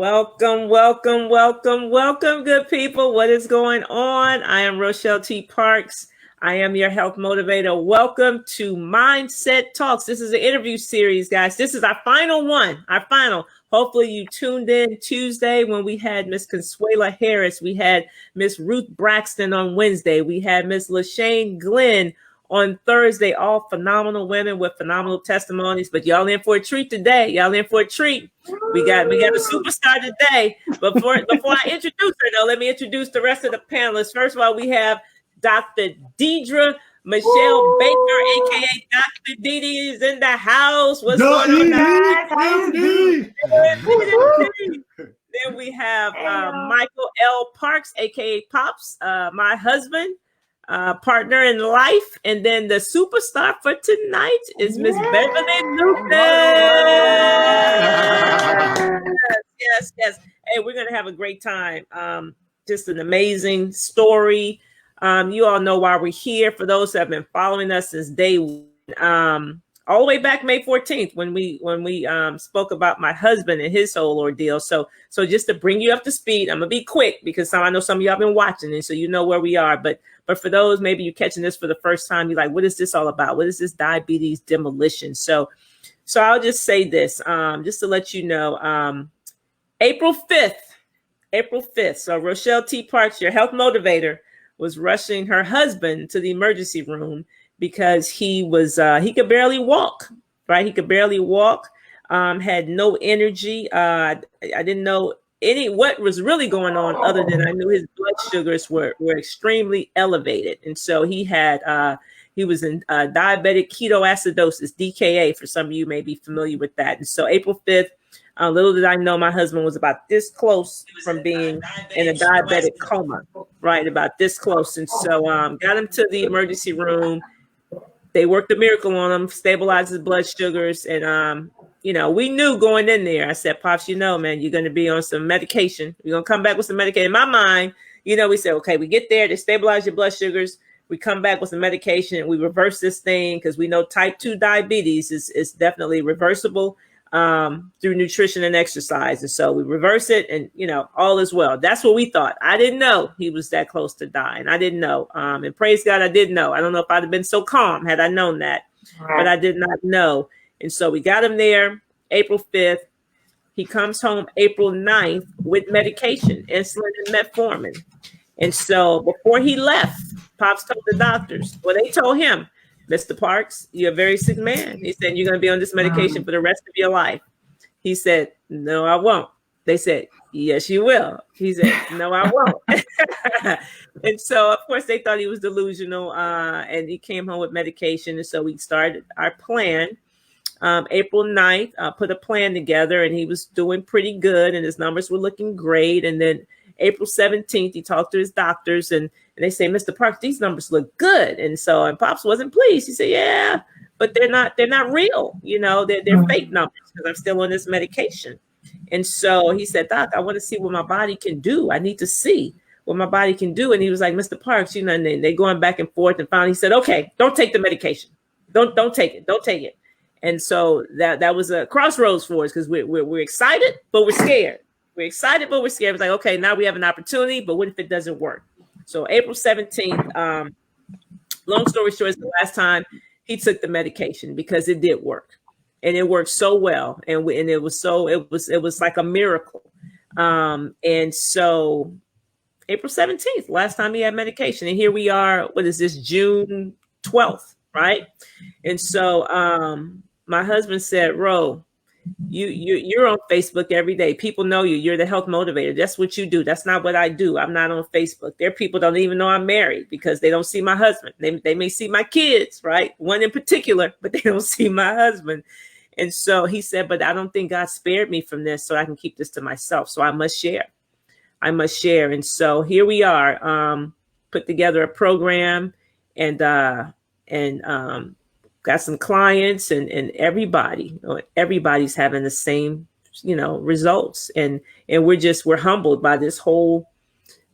Welcome, welcome, welcome, welcome, good people. What is going on? I am Rochelle T. Parks. I am your health motivator. Welcome to Mindset Talks. This is an interview series, guys. This is our final one, Hopefully you tuned in Tuesday when we had Miss Consuela Harris. We had Miss Ruth Braxton on Wednesday. We had Miss LaShane Glenn on Thursday. All phenomenal women with phenomenal testimonies. But y'all in for a treat today. Y'all in for a treat. We got a superstar today. But before I introduce her, though, let me introduce the rest of the panelists. First of all, we have Dr. Deidre Michelle Baker, aka Dr. Dee is in the house. What's going on, guys? Then we have Michael L. Parks, aka Pops, my husband, partner in life. And then the superstar for tonight is Miss Beverly Lucas. Yes. Hey, we're gonna have a great time. Just an amazing story. You all know why we're here. For those who have been following us since day one, all the way back May 14th when we spoke about my husband and his whole ordeal. So just to bring you up to speed, I'm gonna be quick because I know some of y'all been watching and so you know where we are. But for those maybe you're catching this for the first time, you're like, what is this all about? What is this diabetes demolition? So I'll just say this, just to let you know, April 5th. So Rochelle T. Parks, your health motivator, was rushing her husband to the emergency room because he could barely walk, right? He could barely walk, had no energy. I didn't know what was really going on other than I knew his blood sugars were extremely elevated. And so he was in diabetic ketoacidosis, DKA, for some of you may be familiar with that. And so April 5th, little did I know my husband was about this close from being in a diabetic coma, right? About this close. And so got him to the emergency room. They worked a miracle on him, stabilized his blood sugars. And, we knew going in there, I said, Pops, man, you're going to be on some medication. You're going to come back with some medication. In my mind, we said, okay, we get there, they stabilize your blood sugars. We come back with some medication and we reverse this thing because we know type 2 diabetes is definitely reversible through nutrition and exercise. And so we reverse it and, all is well. That's what we thought. I didn't know he was that close to dying. I didn't know. And praise God, I did know. I don't know if I'd have been so calm had I known that, but I did not know. And so we got him there April 5th. He comes home April 9th with medication, insulin and metformin. And so before he left, Pops told the doctors, they told him, Mr. Parks, you're a very sick man. He said, you're going to be on this medication for the rest of your life. He said, no, I won't. They said, yes, you will. He said, no, I won't. And so, of course, they thought he was delusional. And he came home with medication. And so we started our plan. April 9th, put a plan together and he was doing pretty good and his numbers were looking great. And then April 17th, he talked to his doctors and they say, Mr. Parks, these numbers look good. And Pops wasn't pleased. He said, yeah, but they're not real. They're fake numbers because I'm still on this medication. And so he said, Doc, I want to see what my body can do. I need to see what my body can do. And he was like, Mr. Parks, and they're going back and forth. And finally he said, okay, don't take the medication. Don't take it. Don't take it. And so that was a crossroads for us because we're excited, but we're scared. We're excited, but we're scared. It's like, okay, now we have an opportunity, but what if it doesn't work? So April 17th, long story short, is the last time he took the medication because it did work. And it worked so well. And it was like a miracle. And so April 17th, last time he had medication. And here we are, what is this, June 12th, right? And so my husband said, Ro, you're on Facebook every day. People know you. You're the health motivator. That's what you do. That's not what I do. I'm not on Facebook. There are people don't even know I'm married because they don't see my husband. They may see my kids, right? One in particular, but they don't see my husband. And so he said, but I don't think God spared me from this so I can keep this to myself. So I must share. And so here we are, put together a program and got some clients and everybody's having the same, results. And we're humbled by this whole,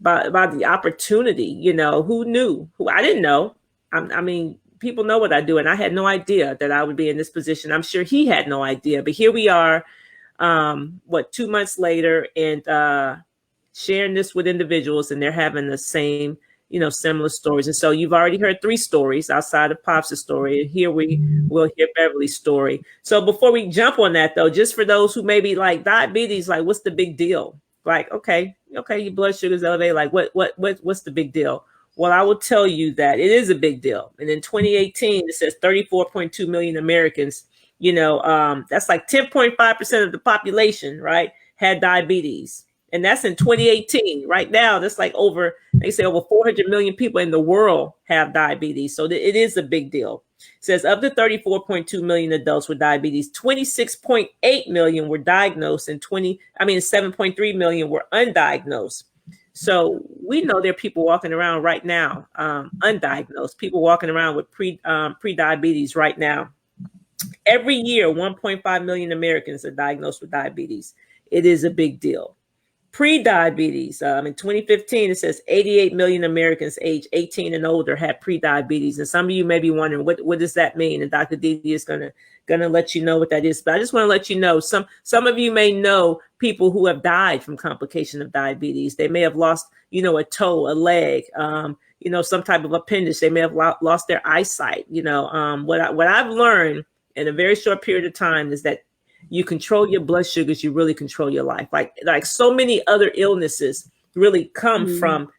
by the opportunity, who knew? I didn't know. I mean, people know what I do. And I had no idea that I would be in this position. I'm sure he had no idea, but here we are. 2 months later, and sharing this with individuals, and they're having the same, similar stories. And so you've already heard 3 stories outside of Pops' story, and here we will hear Beverly's story. So before we jump on that, though, just for those who may be like, diabetes, like, what's the big deal? Like, okay, your blood sugar's elevated. Like, what's the big deal? Well, I will tell you that it is a big deal. And in 2018, it says 34.2 million Americans, that's like 10.5% of the population, right, had diabetes. And that's in 2018. Right now, that's like they say over 400 million people in the world have diabetes. So it is a big deal. It says of the 34.2 million adults with diabetes, 26.8 million were diagnosed and 7.3 million were undiagnosed. So we know there are people walking around right now, undiagnosed, people walking around with pre-diabetes right now. Every year, 1.5 million Americans are diagnosed with diabetes. It is a big deal. Pre-diabetes, in 2015, it says 88 million Americans age 18 and older had pre-diabetes. And some of you may be wondering, what does that mean? And Dr. Didi is gonna let you know what that is. But I just want to let you know, some of you may know people who have died from complication of diabetes. They may have lost, a toe, a leg, some type of appendage. They may have lost their eyesight. What I've learned in a very short period of time is that you control your blood sugars, you really control your life. Like so many other illnesses really come from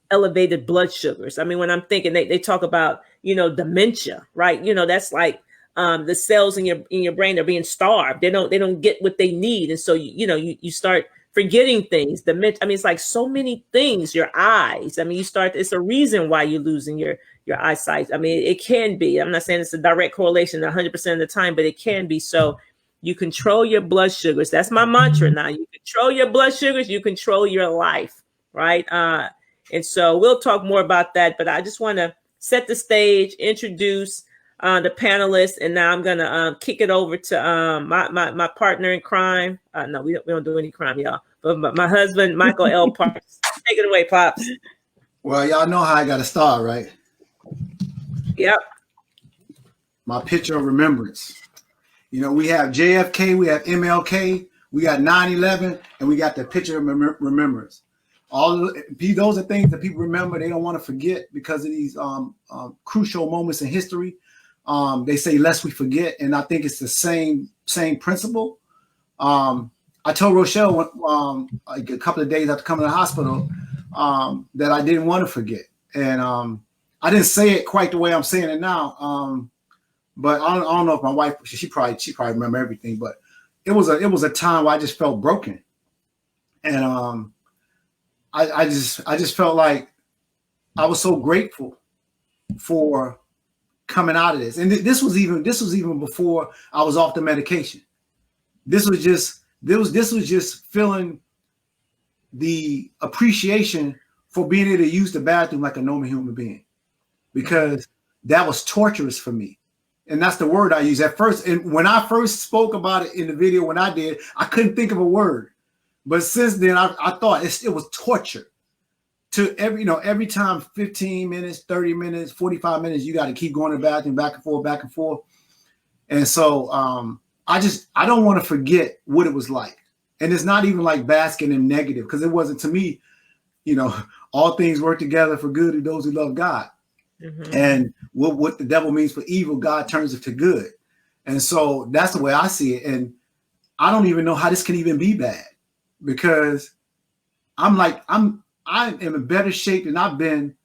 elevated blood sugars. I mean, when I'm thinking, they talk about, dementia, right? That's like the cells in your brain are being starved. They don't get what they need. And so, you start forgetting things. It's like so many things, your eyes. It's a reason why you're losing your eyesight. It can be. I'm not saying it's a direct correlation 100% of the time, but it can be. So you control your blood sugars. That's my mantra now. You control your blood sugars, you control your life, right? And so we'll talk more about that, but I just want to set the stage, introduce the panelists, and now I'm going to kick it over to my partner in crime. No, we don't do any crime, y'all. But my husband, Michael L. Parks. Take it away, Pops. Well, y'all know how I got to start, right? Yep. My picture of remembrance. We have JFK, we have MLK, we got 9/11, and we got the picture of remembrance. Those are things that people remember. They don't want to forget because of these crucial moments in history. They say lest we forget, and I think it's the same principle. I told Rochelle like a couple of days after coming to the hospital that I didn't want to forget, and I didn't say it quite the way I'm saying it now. But I don't know if my wife, she probably remember everything, but it was a time where I just felt broken, and I just felt like I was so grateful for coming out of this. And this was even before I was off the medication. This was just feeling the appreciation for being able to use the bathroom like a normal human being, because that was torturous for me. And that's the word I use at first. And when I first spoke about it in the video, when I did, I couldn't think of a word. But since then, I thought it was torture. To every time, 15 minutes, 30 minutes, 45 minutes, you got to keep going to the bathroom, back and forth, back and forth. And so I don't want to forget what it was like. And it's not even like basking in negative, because it wasn't, to me, all things work together for good to those who love God. Mm-hmm. And what the devil means for evil, God turns it to good. And so that's the way I see it. And I don't even know how this can even be bad, because I'm in better shape than I've been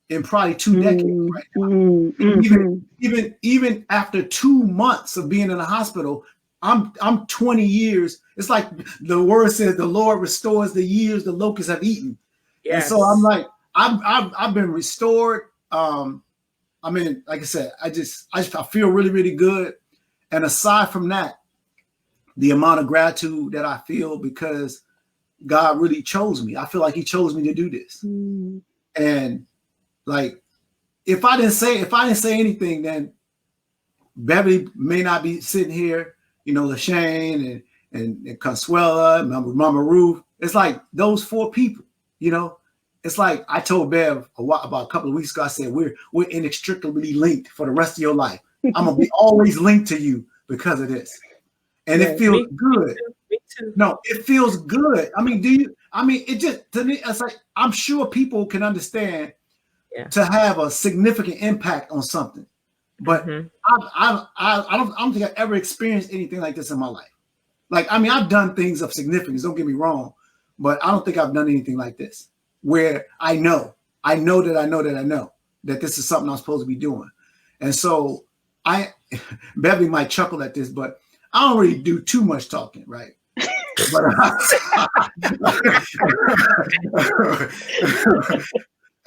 in probably 2 decades right now. Mm-hmm. Even after 2 months of being in the hospital, I'm 20 years. It's like the word says, the Lord restores the years the locusts have eaten. Yes. And so I'm like, I've been restored. Like I said, I feel really, really good. And aside from that, the amount of gratitude that I feel because God really chose me. I feel like he chose me to do this. Mm. And like, if I didn't say anything, then Beverly may not be sitting here, LaShane and Consuela, Mama Ruth. It's like those 4 people, It's like I told Bev about a couple of weeks ago, I said, we're inextricably linked for the rest of your life. I'm going to be always linked to you because of this. and it Yes, feels me good. too. Me too. No, it feels good. I mean, do you? I mean, it just to me, it's like I'm sure people can understand Yeah. to have a significant impact on something, but Mm-hmm. I don't think I've ever experienced anything like this in my life. Like, I mean, I've done things of significance. Don't get me wrong, but I don't think I've done anything like this, where I know that this is something I'm supposed to be doing, and so Beverly might chuckle at this, but I don't really do too much talking, right? But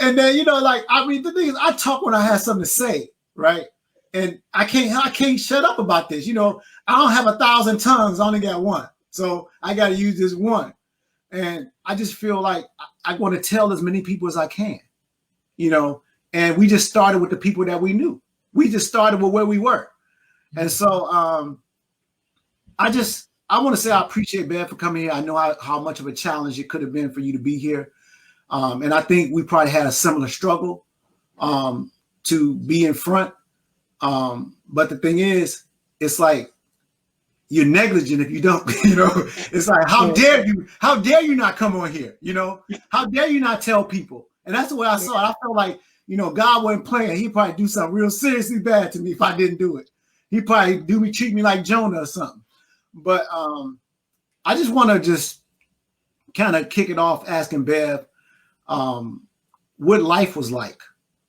and then like I mean the thing is I talk when I have something to say, right? And I can't shut up about this. I don't have 1,000 tongues, I only got one. So I gotta use this one. And I just feel like I want to tell as many people as I can, and we just started with the people that we knew. We just started with where we were. And so I want to say I appreciate Bev for coming here. I know how much of a challenge it could have been for you to be here. And I think we probably had a similar struggle to be in front. But the thing is, it's like you're negligent if you don't, it's like, how dare you not come on here? How dare you not tell people? And that's the way I saw it. I felt like, God wasn't playing. He'd probably do something real seriously bad to me if I didn't do it. He'd probably treat me like Jonah or something. But I just want to just kind of kick it off asking Bev what life was like.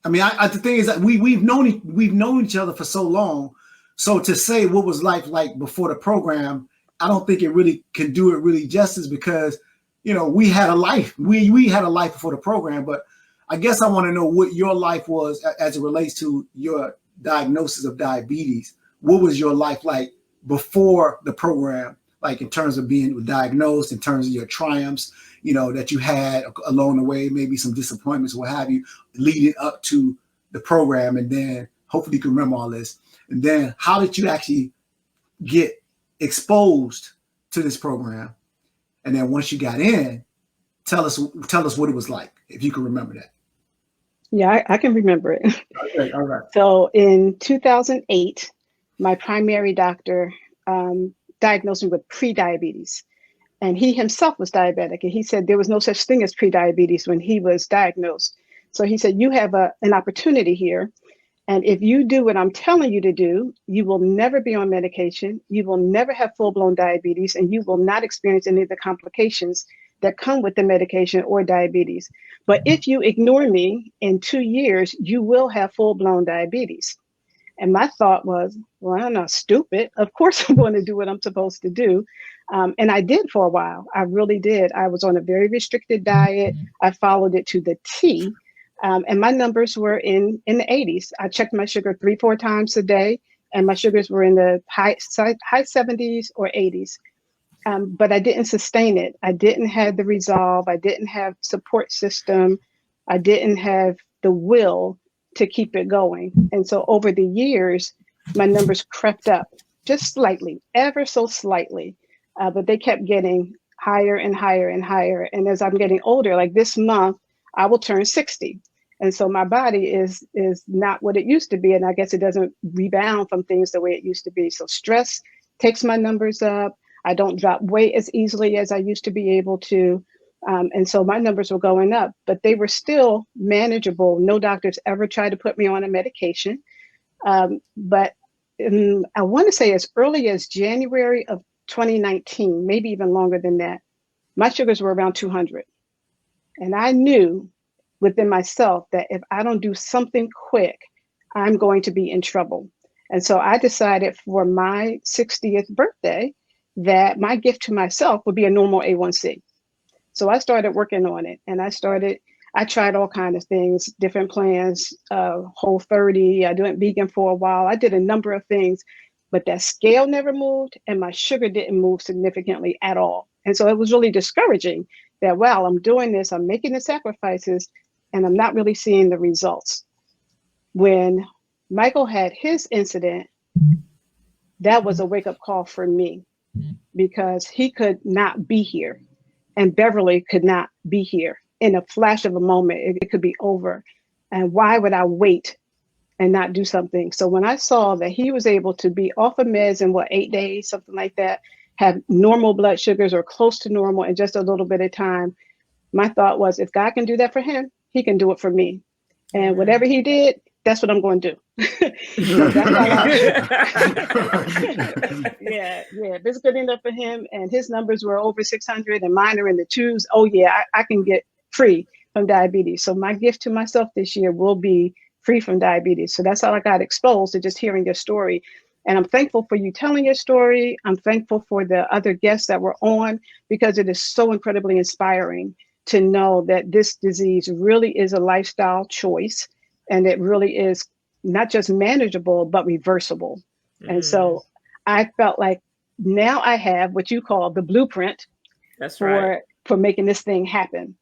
I mean, the thing is that we've known each other for so long. So to say what was life like before the program, I don't think it really can do it really justice because, we had a life. We had a life before the program. But I guess I want to know what your life was as it relates to your diagnosis of diabetes. What was your life like before the program, like in terms of being diagnosed, in terms of your triumphs, that you had along the way, maybe some disappointments, what have you, leading up to the program. And then hopefully you can remember all this. And then how did you actually get exposed to this program? And then once you got in, tell us what it was like, if you can remember that. Yeah, I can remember it. Okay, all right. So in 2008, my primary doctor diagnosed me with pre-diabetes. And he himself was diabetic. And he said there was no such thing as pre-diabetes when he was diagnosed. So he said, you have an opportunity here. And if you do what I'm telling you to do, you will never be on medication. You will never have full-blown diabetes, and you will not experience any of the complications that come with the medication or diabetes. But if you ignore me in 2 years, you will have full-blown diabetes. And my thought was, well, I'm not stupid. Of course, I'm going to do what I'm supposed to do. And I did for a while. I really did. I was on a very restricted diet. I followed it to the T. And my numbers were in the 80s. I checked my sugar 3-4 times a day, and my sugars were in the high 70s or 80s. But I didn't sustain it. I didn't have the resolve. I didn't have support system. I didn't have the will to keep it going. And so over the years, my numbers crept up just slightly, ever so slightly. But they kept getting higher and higher and higher. And as I'm getting older, like this month, I will turn 60. And so my body is not what it used to be. And I guess it doesn't rebound from things the way it used to be. So stress takes my numbers up. I don't drop weight as easily as I used to be able to. And so my numbers were going up, but they were still manageable. No doctors ever tried to put me on a medication. But I want to say as early as January of 2019, maybe even longer than that, my sugars were around 200. And I knew within myself that if I don't do something quick, I'm going to be in trouble. And so I decided for my 60th birthday that my gift to myself would be a normal A1C. So I started working on it, and I tried all kinds of things, different plans, Whole30. I went vegan for a while. I did a number of things, but that scale never moved and my sugar didn't move significantly at all. And so it was really discouraging that, wow, I'm doing this, I'm making the sacrifices, and I'm not really seeing the results. When Michael had his incident, that was a wake-up call for me because he could not be here. And Beverly could not be here. In a flash of a moment, it could be over. And why would I wait and not do something. So when I saw that he was able to be off of meds in 8 days, something like that, have normal blood sugars or close to normal in just a little bit of time, my thought was, if God can do that for him, he can do it for me. And whatever he did, that's what I'm going to do. So that's how yeah. If it's good enough for him and his numbers were over 600 and mine are in the twos, oh yeah, I can get free from diabetes. So my gift to myself this year will be free from diabetes. So that's how I got exposed to just hearing your story. And I'm thankful for you telling your story. I'm thankful for the other guests that were on, because it is so incredibly inspiring to know that this disease really is a lifestyle choice, and it really is not just manageable, but reversible. And so I felt like now I have what you call the blueprint. That's right. For making this thing happen.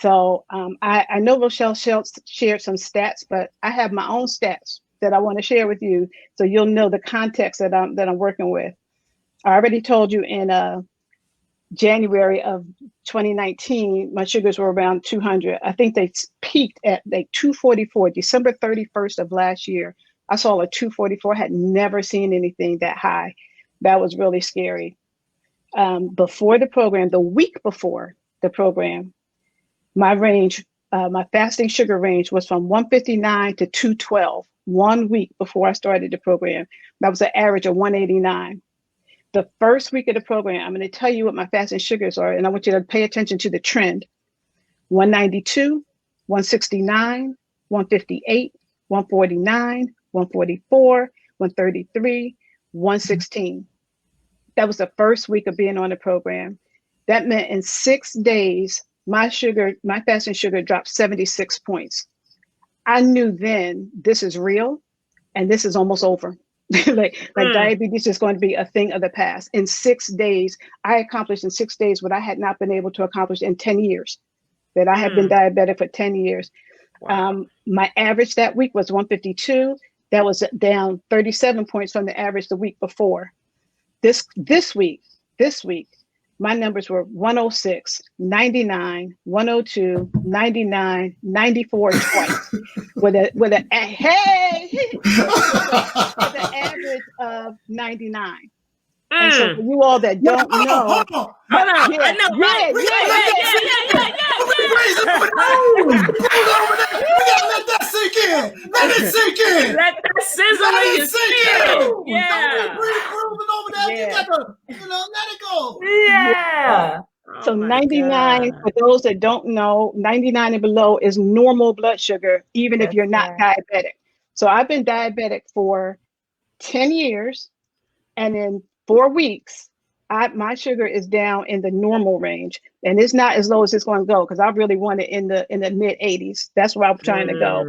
So I know Rochelle shared some stats, but I have my own stats that I want to share with you, so you'll know the context that I'm working with. I already told you in January of 2019, my sugars were around 200. I think they peaked at like 244. December 31st of last year, I saw a 244. I had never seen anything that high. That was really scary. Before the program, the week before the program, my range, my fasting sugar range was from 159 to 212. 1 week before I started the program, that was an average of 189. The first week of the program, I'm going to tell you what my fasting sugars are, and I want you to pay attention to the trend. 192, 169, 158, 149, 144, 133, 116. That was the first week of being on the program. That meant in 6 days, my fasting sugar dropped 76 points. I knew then this is real and this is almost over. like diabetes is going to be a thing of the past. In 6 days, I accomplished in 6 days what I had not been able to accomplish in 10 years, that I have been diabetic for 10 years. Wow. My average that week was 152. That was down 37 points from the average the week before. This week, my numbers were 106, 99, 102, 99, 94 twice with an average of 99. And so for you all that don't know, hold on. I know, right? We gotta let that sink in. Let it sink in. Let that sizzle in your spirit. Yeah. Don't be cruising over there. You got to, let it go. Yeah. So 99, for those that don't know, 99 and below is normal blood sugar, even if you're not diabetic. So I've been diabetic for 10 years, and in 4 weeks, my sugar is down in the normal range, and it's not as low as it's going to go, because I really want it in the mid 80s. That's where I'm trying to go.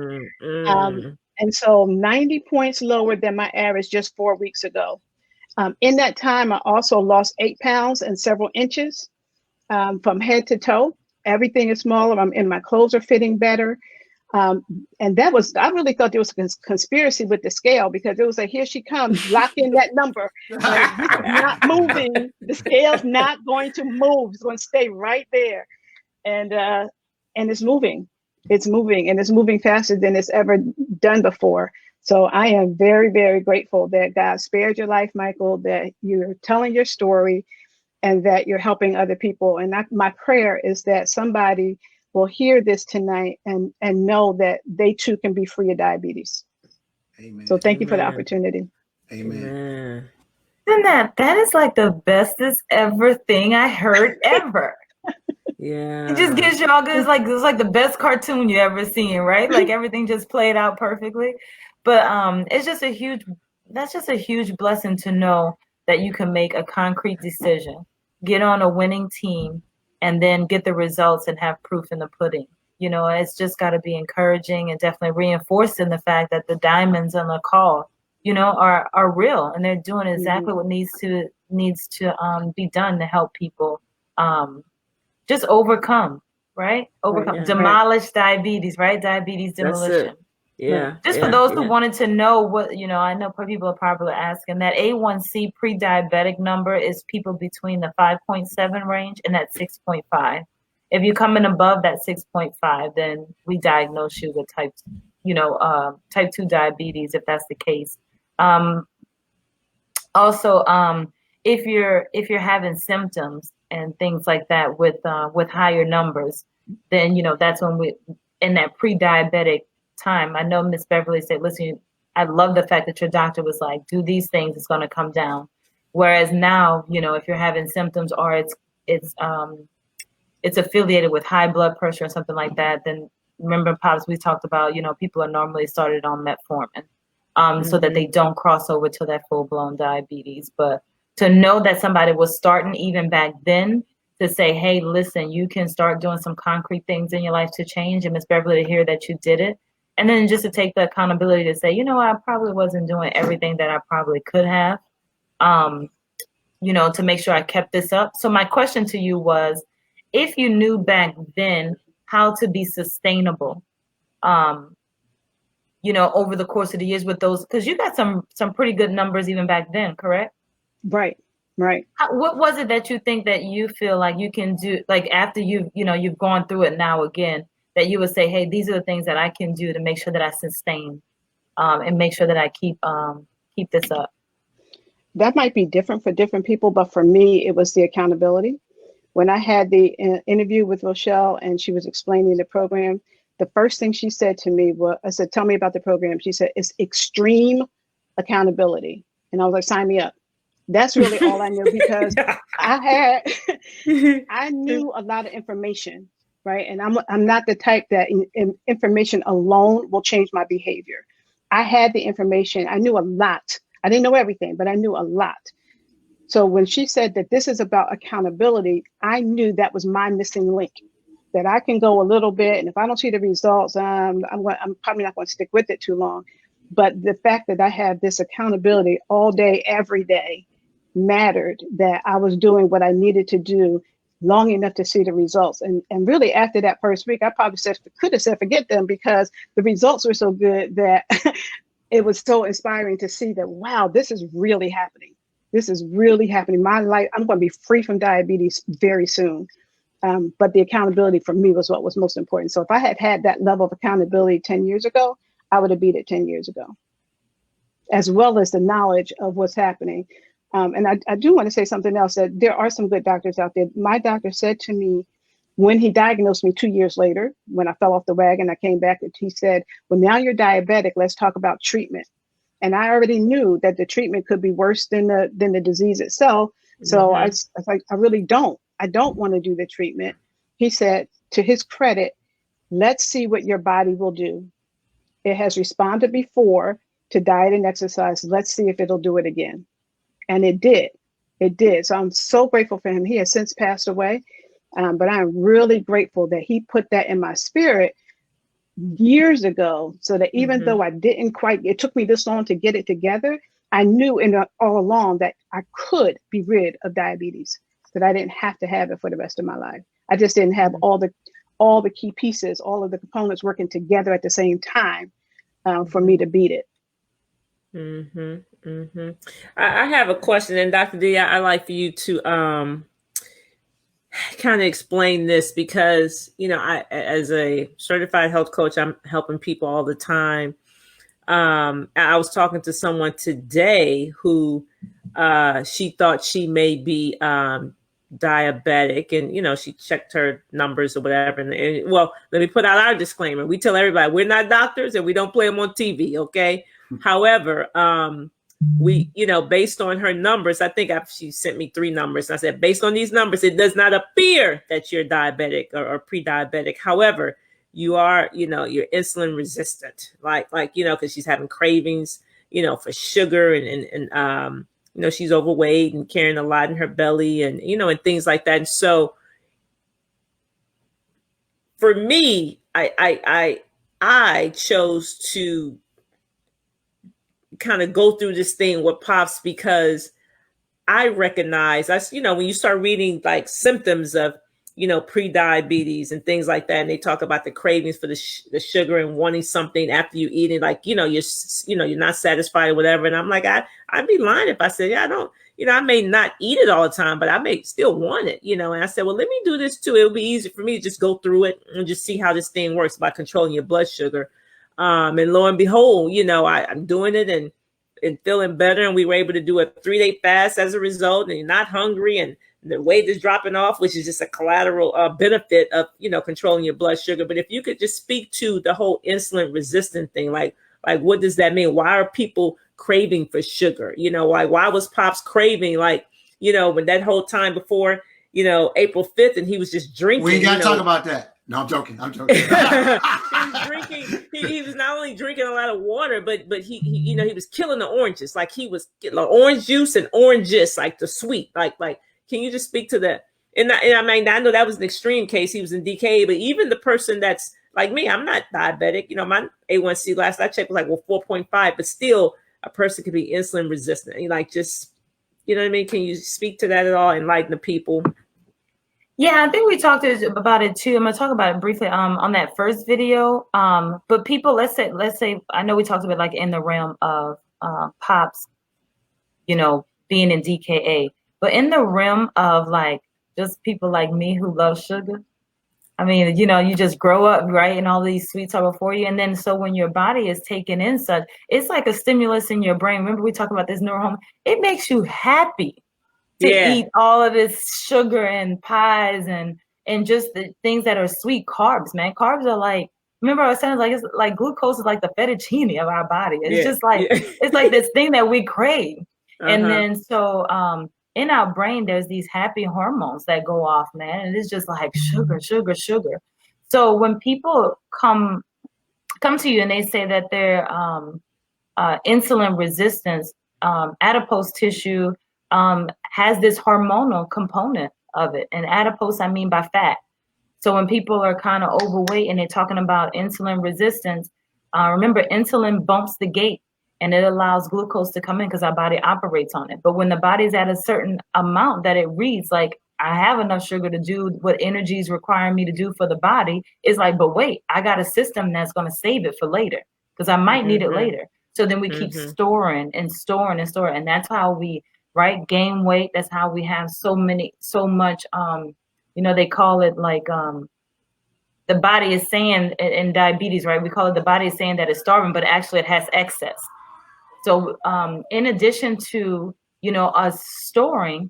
And so 90 points lower than my average just 4 weeks ago. In that time, I also lost 8 pounds and several inches from head to toe. Everything is smaller. My clothes are fitting better. And I really thought there was a conspiracy with the scale, because it was like, here she comes, lock in that number. Like, this is not moving. The scale's not going to move. It's going to stay right there. And it's moving. It's moving, and it's moving faster than it's ever done before. So I am very, very grateful that God spared your life, Michael, that you're telling your story and that you're helping other people. And my prayer is that somebody will hear this tonight and know that they too can be free of diabetes. Amen. So thank you for the opportunity. Amen. Isn't that is like the bestest ever thing I heard ever. Yeah. It just gives you all good. It's like the best cartoon you ever seen, right? Like everything just played out perfectly. But that's just a huge blessing to know that you can make a concrete decision, get on a winning team, and then get the results and have proof in the pudding. It's just got to be encouraging and definitely reinforcing the fact that the diamonds on the call, are real, and they're doing exactly what needs to be done to help people just overcome, right? Demolish diabetes, right? Diabetes demolition. Yeah. Just for those who wanted to know what, I know people are probably asking, that A1C pre-diabetic number is people between the 5.7 range and that 6.5. If you're coming above that 6.5, then we diagnose you with type type 2 diabetes, if that's the case. Also, if you're having symptoms and things like that with higher numbers, then that's when we, in that pre-diabetic time. I know Miss Beverly said, "Listen, I love the fact that your doctor was like, do these things, it's going to come down." Whereas now, if you're having symptoms or it's affiliated with high blood pressure or something like that, then remember, Pops, we talked about, people are normally started on metformin, so that they don't cross over to that full-blown diabetes. But to know that somebody was starting even back then, to say, hey, listen, you can start doing some concrete things in your life to change, and Miss Beverly, to hear that you did it, and then just to take the accountability to say, I probably wasn't doing everything that I probably could have, to make sure I kept this up. So my question to you was, if you knew back then how to be sustainable, over the course of the years with those, because you got some pretty good numbers even back then, correct? Right. What was it that you think that you feel like you can do, like after you've gone through it now again, that you would say, hey, these are the things that I can do to make sure that I sustain, and make sure that I keep this up? That might be different for different people, but for me, it was the accountability. When I had the interview with Rochelle and she was explaining the program, the first thing she said to me was, I said, tell me about the program. She said, it's extreme accountability. And I was like, sign me up. That's really all I knew, because I knew a lot of information, right? And I'm not the type that information alone will change my behavior. I had the information. I knew a lot. I didn't know everything, but I knew a lot. So when she said that this is about accountability, I knew that was my missing link, that I can go a little bit, and if I don't see the results, I'm probably not going to stick with it too long. But the fact that I have this accountability all day, every day, mattered, that I was doing what I needed to do long enough to see the results. And really after that first week, I probably could have said forget them, because the results were so good that it was so inspiring to see that, wow, this is really happening. This is really happening. My life, I'm going to be free from diabetes very soon. But the accountability for me was what was most important. So if I had had that level of accountability 10 years ago, I would have beat it 10 years ago, as well as the knowledge of what's happening. And I do want to say something else, that there are some good doctors out there. My doctor said to me, when he diagnosed me 2 years later, when I fell off the wagon, I came back, and he said, well, now you're diabetic. Let's talk about treatment. And I already knew that the treatment could be worse than the disease itself. So I was like, I don't want to do the treatment. He said, to his credit, let's see what your body will do. It has responded before to diet and exercise. Let's see if it'll do it again. And it did. It did. So I'm so grateful for him. He has since passed away. But I'm really grateful that he put that in my spirit years ago, so that even though I didn't quite, it took me this long to get it together, I knew all along that I could be rid of diabetes, that I didn't have to have it for the rest of my life. I just didn't have all the key pieces, all of the components working together at the same time for me to beat it. I have a question, and Dr. D, I'd like for you to kind of explain this, because I, as a certified health coach, I'm helping people all the time. I was talking to someone today who she thought she may be diabetic, and she checked her numbers or whatever. And well, let me put out our disclaimer: we tell everybody we're not doctors and we don't play them on TV. Okay. However, we, based on her numbers, I think she sent me 3 numbers. And I said, based on these numbers, it does not appear that you're diabetic or pre-diabetic. However, you are, you're insulin resistant, like, because she's having cravings, for sugar, and she's overweight and carrying a lot in her belly, and, and things like that. And so for me, I chose to kind of go through this thing with Pops, because I recognize when you start reading like symptoms of, pre-diabetes and things like that, and they talk about the cravings for the sugar and wanting something after you eat it, like, you're not satisfied or whatever. And I'm like, I'd be lying if I said, I don't, I may not eat it all the time, but I may still want it, and I said, well, let me do this too. It'll be easy for me to just go through it and just see how this thing works by controlling your blood sugar. And lo and behold, I'm doing it and feeling better. And we were able to do a 3-day fast as a result. And you're not hungry, and the weight is dropping off, which is just a collateral benefit of controlling your blood sugar. But if you could just speak to the whole insulin resistant thing, like what does that mean? Why are people craving for sugar? Like why was Pops craving, like, when that whole time before, April 5th, and he was just drinking. We ain't got to talk about that. No, I'm joking. I'm joking. He was drinking. He was not only drinking a lot of water, but he he was killing the oranges. Like he was getting orange juice and oranges, like the sweet. Like, can you just speak to that? And I mean, I know that was an extreme case. He was in DKA, but even the person that's like me, I'm not diabetic. My A1C last I checked was like 4.5, but still a person could be insulin resistant. And like, just, you know what I mean? Can you speak to that at all? Enlighten the people. Yeah, I think we talked about it too. I'm gonna talk about it briefly on that first video. But people, let's say, I know we talked about like in the realm of Pops, being in DKA, but in the realm of like just people like me who love sugar. I mean, you just grow up, right? And all these sweets are before you. And then so when your body is taking in such, it's like a stimulus in your brain. Remember we talked about this neurohormone. It makes you happy to eat all of this sugar and pies and just the things that are sweet carbs, man. Carbs are like, remember I was saying, like, it's like glucose is like the fettuccine of our body. It's just like, it's like this thing that we crave. And then so in our brain, there's these happy hormones that go off, man. And it's just like sugar, sugar, sugar. So when people come to you and they say that they're insulin resistance, adipose tissue, has this hormonal component of it. And adipose, I mean by fat. So when people are kind of overweight and they're talking about insulin resistance, remember insulin bumps the gate and it allows glucose to come in because our body operates on it. But when the body's at a certain amount that it reads like, I have enough sugar to do what energy is requiring me to do for the body, it's like, but wait, I got a system that's going to save it for later because I might need it later. So then we keep storing and storing and storing. And that's how we, right, gain weight. That's how we have so much, they call it like, the body is saying in diabetes, right? We call it the body is saying that it's starving, but actually it has excess. So in addition to, us storing,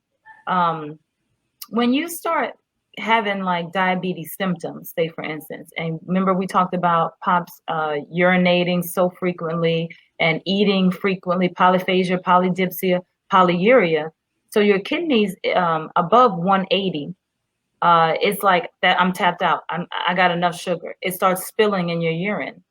when you start having like diabetes symptoms, say for instance, and remember we talked about Pops urinating so frequently and eating frequently, polyphagia, polydipsia, polyuria. So your kidneys above 180, it's like that I'm tapped out. I got enough sugar. It starts spilling in your urine.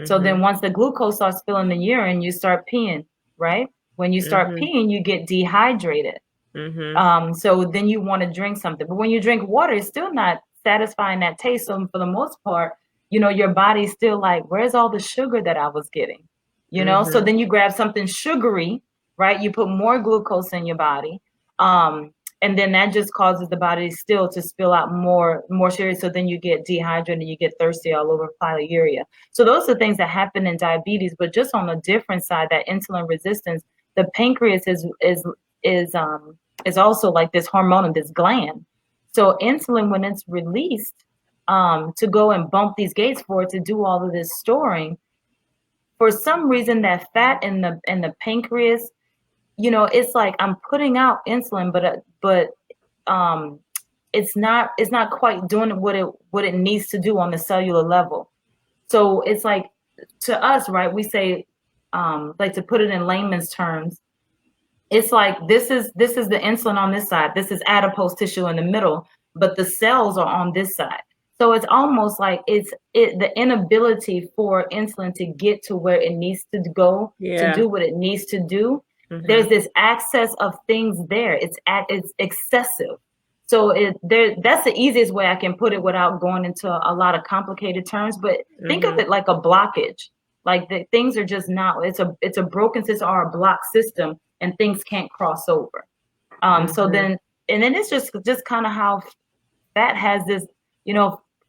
So then once the glucose starts spilling in the urine, you start peeing, right? When you start peeing, you get dehydrated. So then you want to drink something. But when you drink water, it's still not satisfying that taste. So for the most part, your body's still like, where's all the sugar that I was getting? So then you grab something sugary, right? You put more glucose in your body. And then that just causes the body still to spill out more sugar. So then you get dehydrated and you get thirsty all over, polyuria. So those are things that happen in diabetes, but just on a different side, that insulin resistance, the pancreas is also like this hormone, this gland. So insulin, when it's released to go and bump these gates for it to do all of this storing, for some reason that fat in the pancreas, it's like I'm putting out insulin, but it's not quite doing what it needs to do on the cellular level. So it's like, to us, right, we say, like, to put it in layman's terms, it's like this is the insulin on this side, this is adipose tissue in the middle, but the cells are on this side. So it's almost like the inability for insulin to get to where it needs to go to do what it needs to do. There's this excess of things there. It's excessive. So that's the easiest way I can put it without going into a lot of complicated terms. But think of it like a blockage. Like the things are just not. It's a broken system or a blocked system, and things can't cross over. So then it's just kind of how fat has this.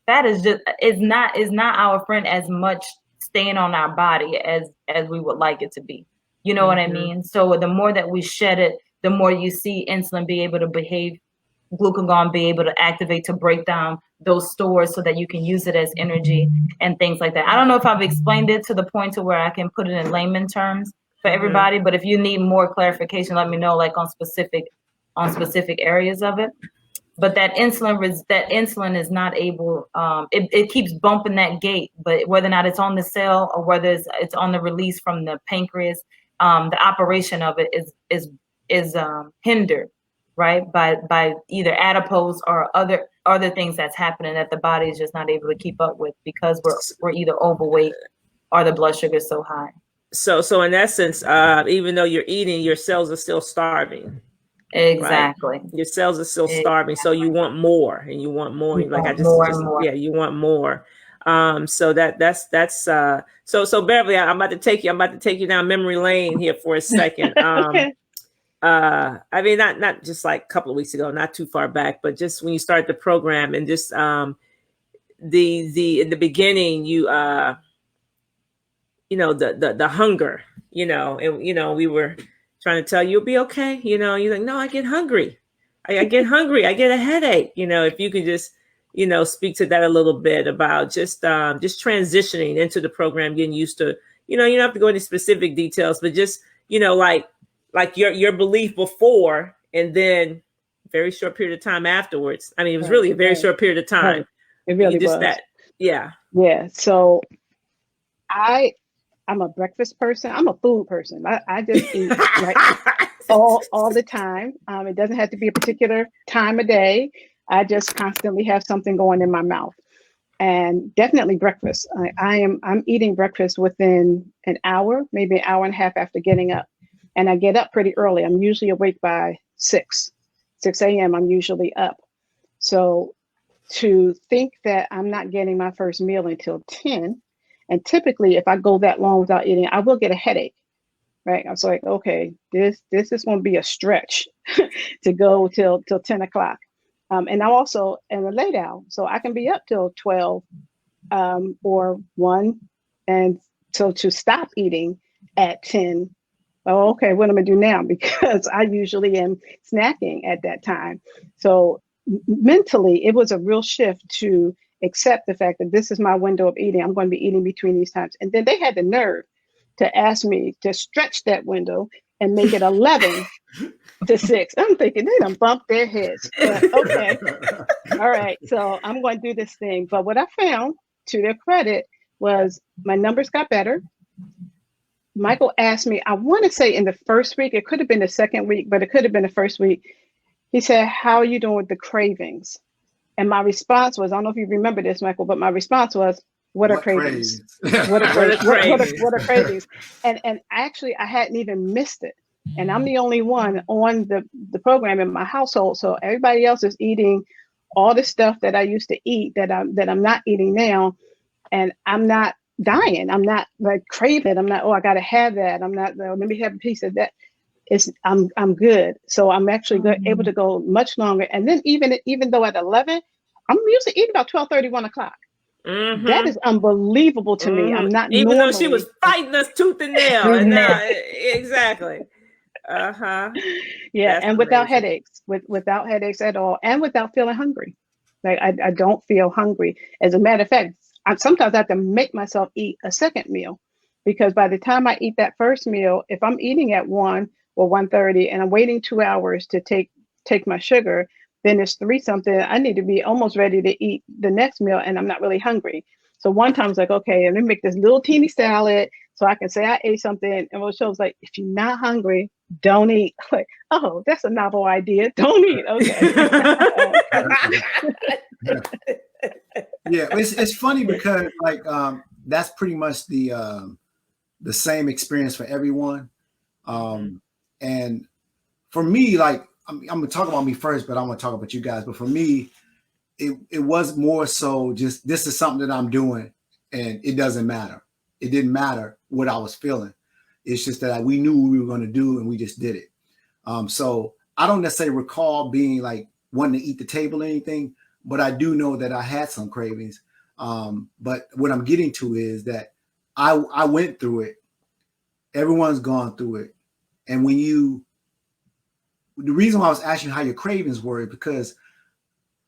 Fat is not our friend as much staying on our body as we would like it to be. What I mean? So the more that we shed it, the more you see insulin be able to behave glucagon be able to activate to break down those stores so that you can use it as energy and things like that. I don't know if I've explained it to the point to where I can put it in layman terms for everybody, but if you need more clarification, let me know, like on specific areas of it. But that insulin is not able, it keeps bumping that gate, but whether or not it's on the cell or whether it's on the release from the pancreas, the operation of it is hindered, right, by either adipose or other things that's happening that the body is just not able to keep up with because we're either overweight or the blood sugar is so high. So in essence, even though you're eating, your cells are still starving. Exactly. Right? Your cells are still starving, so you want more, and you want more. You want more. So that's so Beverly, I'm about to take you down memory lane here for a second. Okay. I mean, not just like a couple of weeks ago, not too far back, but just when you started the program, and just the in the beginning, you the hunger, and we were trying to tell you, you'll be okay. You're like, no, I get hungry. I get hungry. I get a headache. If you could just, speak to that a little bit about just transitioning into the program, getting used to, you don't have to go into specific details, but just, like your belief before, and then very short period of time afterwards. I mean, it was really a very short period of time. Right. It really was. Yeah. So I'm a breakfast person. I'm a food person. I just eat all the time. It doesn't have to be a particular time of day. I just constantly have something going in my mouth, and definitely breakfast. I'm eating breakfast within an hour, maybe an hour and a half after getting up, and I get up pretty early. I'm usually awake by 6 a.m. I'm usually up. So to think that I'm not getting my first meal until 10. And typically, if I go that long without eating, I will get a headache, right? I was like, okay, this is going to be a stretch to go till 10 o'clock. And I also am a late owl, so I can be up till 12 or 1. And so to stop eating at 10, oh, okay, what am I do now? Because I usually am snacking at that time. So mentally, it was a real shift to accept the fact that this is my window of eating. I'm going to be eating between these times. And then they had the nerve to ask me to stretch that window and make it 11 to 6. I'm thinking they done bumped their heads. But okay. All right. So I'm going to do this thing. But what I found, to their credit, was my numbers got better. Michael asked me, I want to say in the first week, it could have been the second week, but it could have been the first week. He said, how are you doing with the cravings? And my response was, I don't know if you remember this, Michael, but my response was, what are cravings? What are cravings? And actually, I hadn't even missed it. And I'm the only one on the program in my household. So everybody else is eating all the stuff that I used to eat that I'm not eating now. And I'm not dying. I'm not like craving. I'm not, I got to have that. I'm not, let me have a piece of that. I'm good. So I'm actually able to go much longer. And then even though at 11, I'm usually eating about 12:30, 1 o'clock. Mm-hmm. That is unbelievable to me. I'm not even though she was fighting us tooth and nail. And exactly. Yeah, that's and without headaches, without headaches at all, and without feeling hungry. Like I don't feel hungry. As a matter of fact, sometimes I have to make myself eat a second meal, because by the time I eat that first meal, if I'm eating at 1 or 1:30 and I'm waiting 2 hours to take my sugar, then it's 3 something. I need to be almost ready to eat the next meal, and I'm not really hungry. So one time I was like, okay, let me make this little teeny salad so I can say I ate something. And Rochelle's like, if you're not hungry, don't eat. I'm like, oh, that's a novel idea. Don't eat. Okay. Yeah, it's funny because like that's pretty much the same experience for everyone. And for me, like I'm gonna talk about me first, but I'm gonna talk about you guys. But for me, it was more so just this is something that I'm doing, and it doesn't matter. It didn't matter what I was feeling. It's just that we knew what we were gonna do, and we just did it. So I don't necessarily recall being like wanting to eat the table or anything, but I do know that I had some cravings. But what I'm getting to is that I went through it. Everyone's gone through it. And when you the reason why I was asking you how your cravings were is because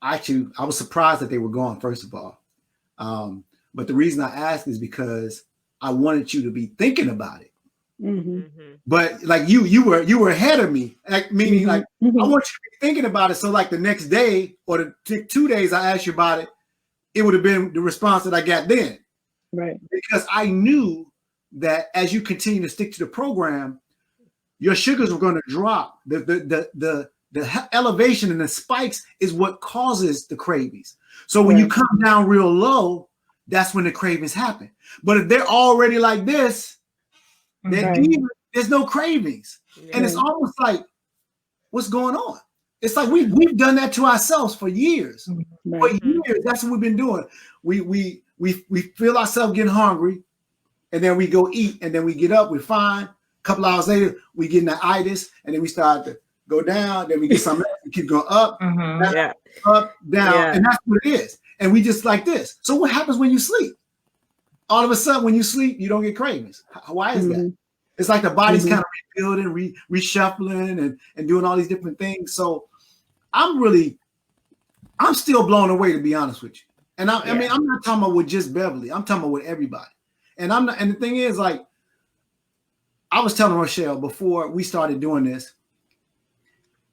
actually I was surprised that they were gone, first of all. But the reason I asked is because I wanted you to be thinking about it. Mm-hmm. But like you were ahead of me, like meaning like Mm-hmm. I want you to be thinking about it. So like the next day or the 2 days I asked you about it, it would have been the response that I got then. Right. Because I knew that as you continue to stick to the program, your sugars were going to drop. The elevation and the spikes is what causes the cravings. So when you come down real low, that's when the cravings happen. But if they're already like this, there's no cravings. And it's almost like, what's going on? It's like we've done that to ourselves for years. For years, that's what we've been doing. We feel ourselves getting hungry, and then we go eat, and then we get up, we're fine. A couple hours later, we get in the itis, and then we start to go down, then we get something else, we keep going up, down, up, down, and that's what it is. And we just like this. So what happens when you sleep? All of a sudden, when you sleep, you don't get cravings. Why is that? It's like the body's kind of rebuilding, reshuffling, and doing all these different things. So I'm still blown away, to be honest with you. And I mean, I'm not talking about with just Beverly. I'm talking about with everybody. And the thing is, like, I was telling Rochelle before we started doing this,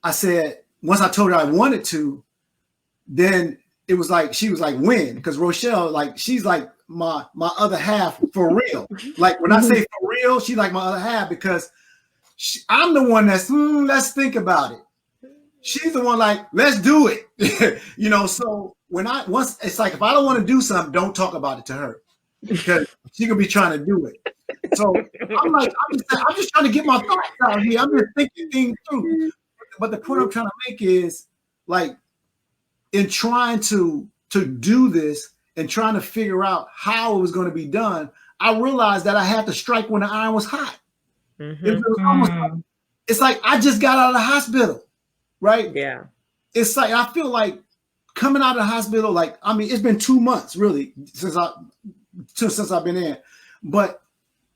I said, once I told her I wanted to, then it was like, she was like, when? Because Rochelle, like, she's like my other half for real. Like when I say for real, she's like my other half because I'm the one that's, let's think about it. She's the one like, let's do it. So once it's like, if I don't want to do something, don't talk about it to her because she could be trying to do it. So I'm like, I'm just trying to get my thoughts out here. I'm just thinking things through. But the point I'm trying to make is like, in trying to do this and trying to figure out how it was going to be done, I realized that I had to strike when the iron was hot. It was almost it's like I just got out of the hospital, right? Yeah. It's like I feel like coming out of the hospital, like, I mean, it's been 2 months really since I've been in, but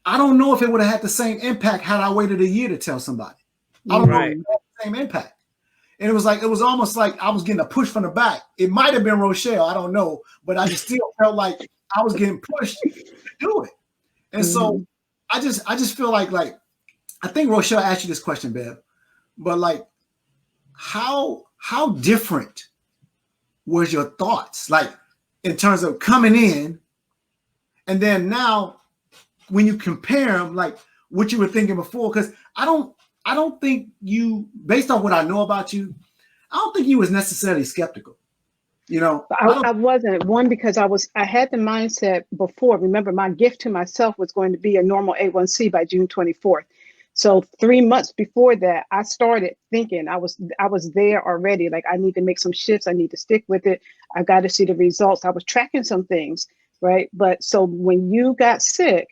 I don't know if it would have had the same impact had I waited a year to tell somebody. I don't know if it had the same impact. And it was almost like I was getting a push from the back. It might have been Rochelle, I don't know, but I just still felt like I was getting pushed to do it. And so I just feel like I think Rochelle asked you this question, Bev, but like how different was your thoughts, like in terms of coming in, and then now when you compare them, like what you were thinking before? Because I don't think you, based on what I know about you, I don't think you was necessarily skeptical. I wasn't, one, because I had the mindset before. Remember, my gift to myself was going to be a normal A1C by June 24th. So 3 months before that, I started thinking I was there already. Like, I need to make some shifts. I need to stick with it. I got to see the results. I was tracking some things, right? But so when you got sick,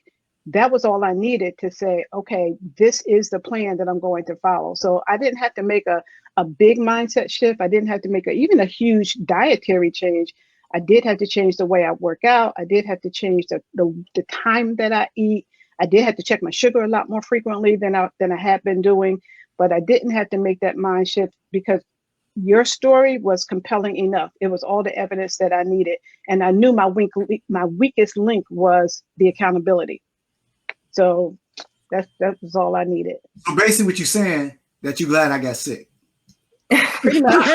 that was all I needed to say, okay, this is the plan that I'm going to follow. So I didn't have to make a big mindset shift. I didn't have to make even a huge dietary change. I did have to change the way I work out. I did have to change the time that I eat. I did have to check my sugar a lot more frequently than I had been doing, but I didn't have to make that mind shift because your story was compelling enough. It was all the evidence that I needed. And I knew my weakest link was the accountability. So that was all I needed. So basically what you're saying, that you're glad I got sick. Pretty much.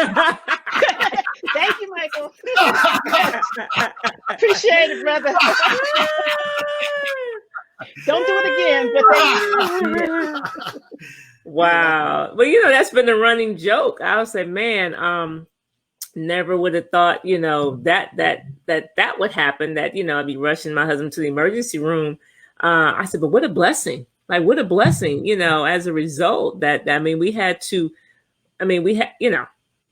Thank you, Michael. Appreciate it, brother. Don't do it again, but thank you. Wow. Well, that's been a running joke. I would say, man, never would have thought, that would happen, that, I'd be rushing my husband to the emergency room. I said, but what a blessing. Like, what a blessing, as a result that, we had,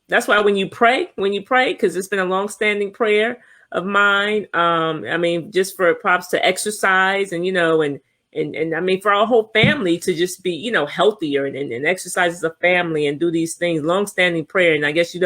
that's why when you pray, because it's been a long-standing prayer of mine. Just for props to exercise and, and for our whole family to just be, healthier and exercise as a family and do these things, long-standing prayer. And I guess,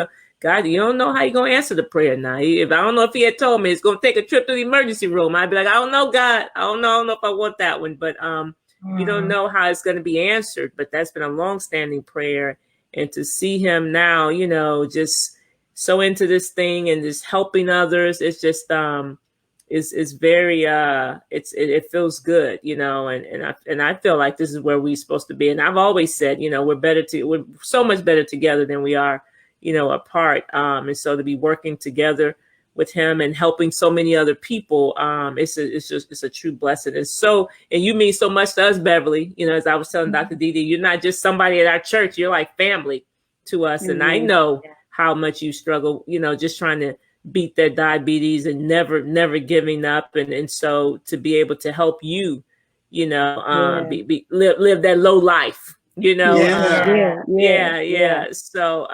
God, you don't know how you're going to answer the prayer now. If I don't know if he had told me it's going to take a trip to the emergency room, I'd be like, I don't know, God. I don't know if I want that one. But you don't know how it's going to be answered. But that's been a long-standing prayer. and to see him now, you know, just so into this thing and just helping others. It's just is very it feels good, you know, and I feel like this is where we're supposed to be. And I've always said, you know, we're so much better together than we are, you know, apart. And so to be working together with him and helping so many other people, it's a true blessing. And you mean so much to us, Beverly. You know, as I was telling Dr. Didi, you're not just somebody at our church, you're like family to us. And I know how much you struggle, you know, just trying to beat that diabetes and never giving up. And so to be able to help you, you know, live that low life, you know. So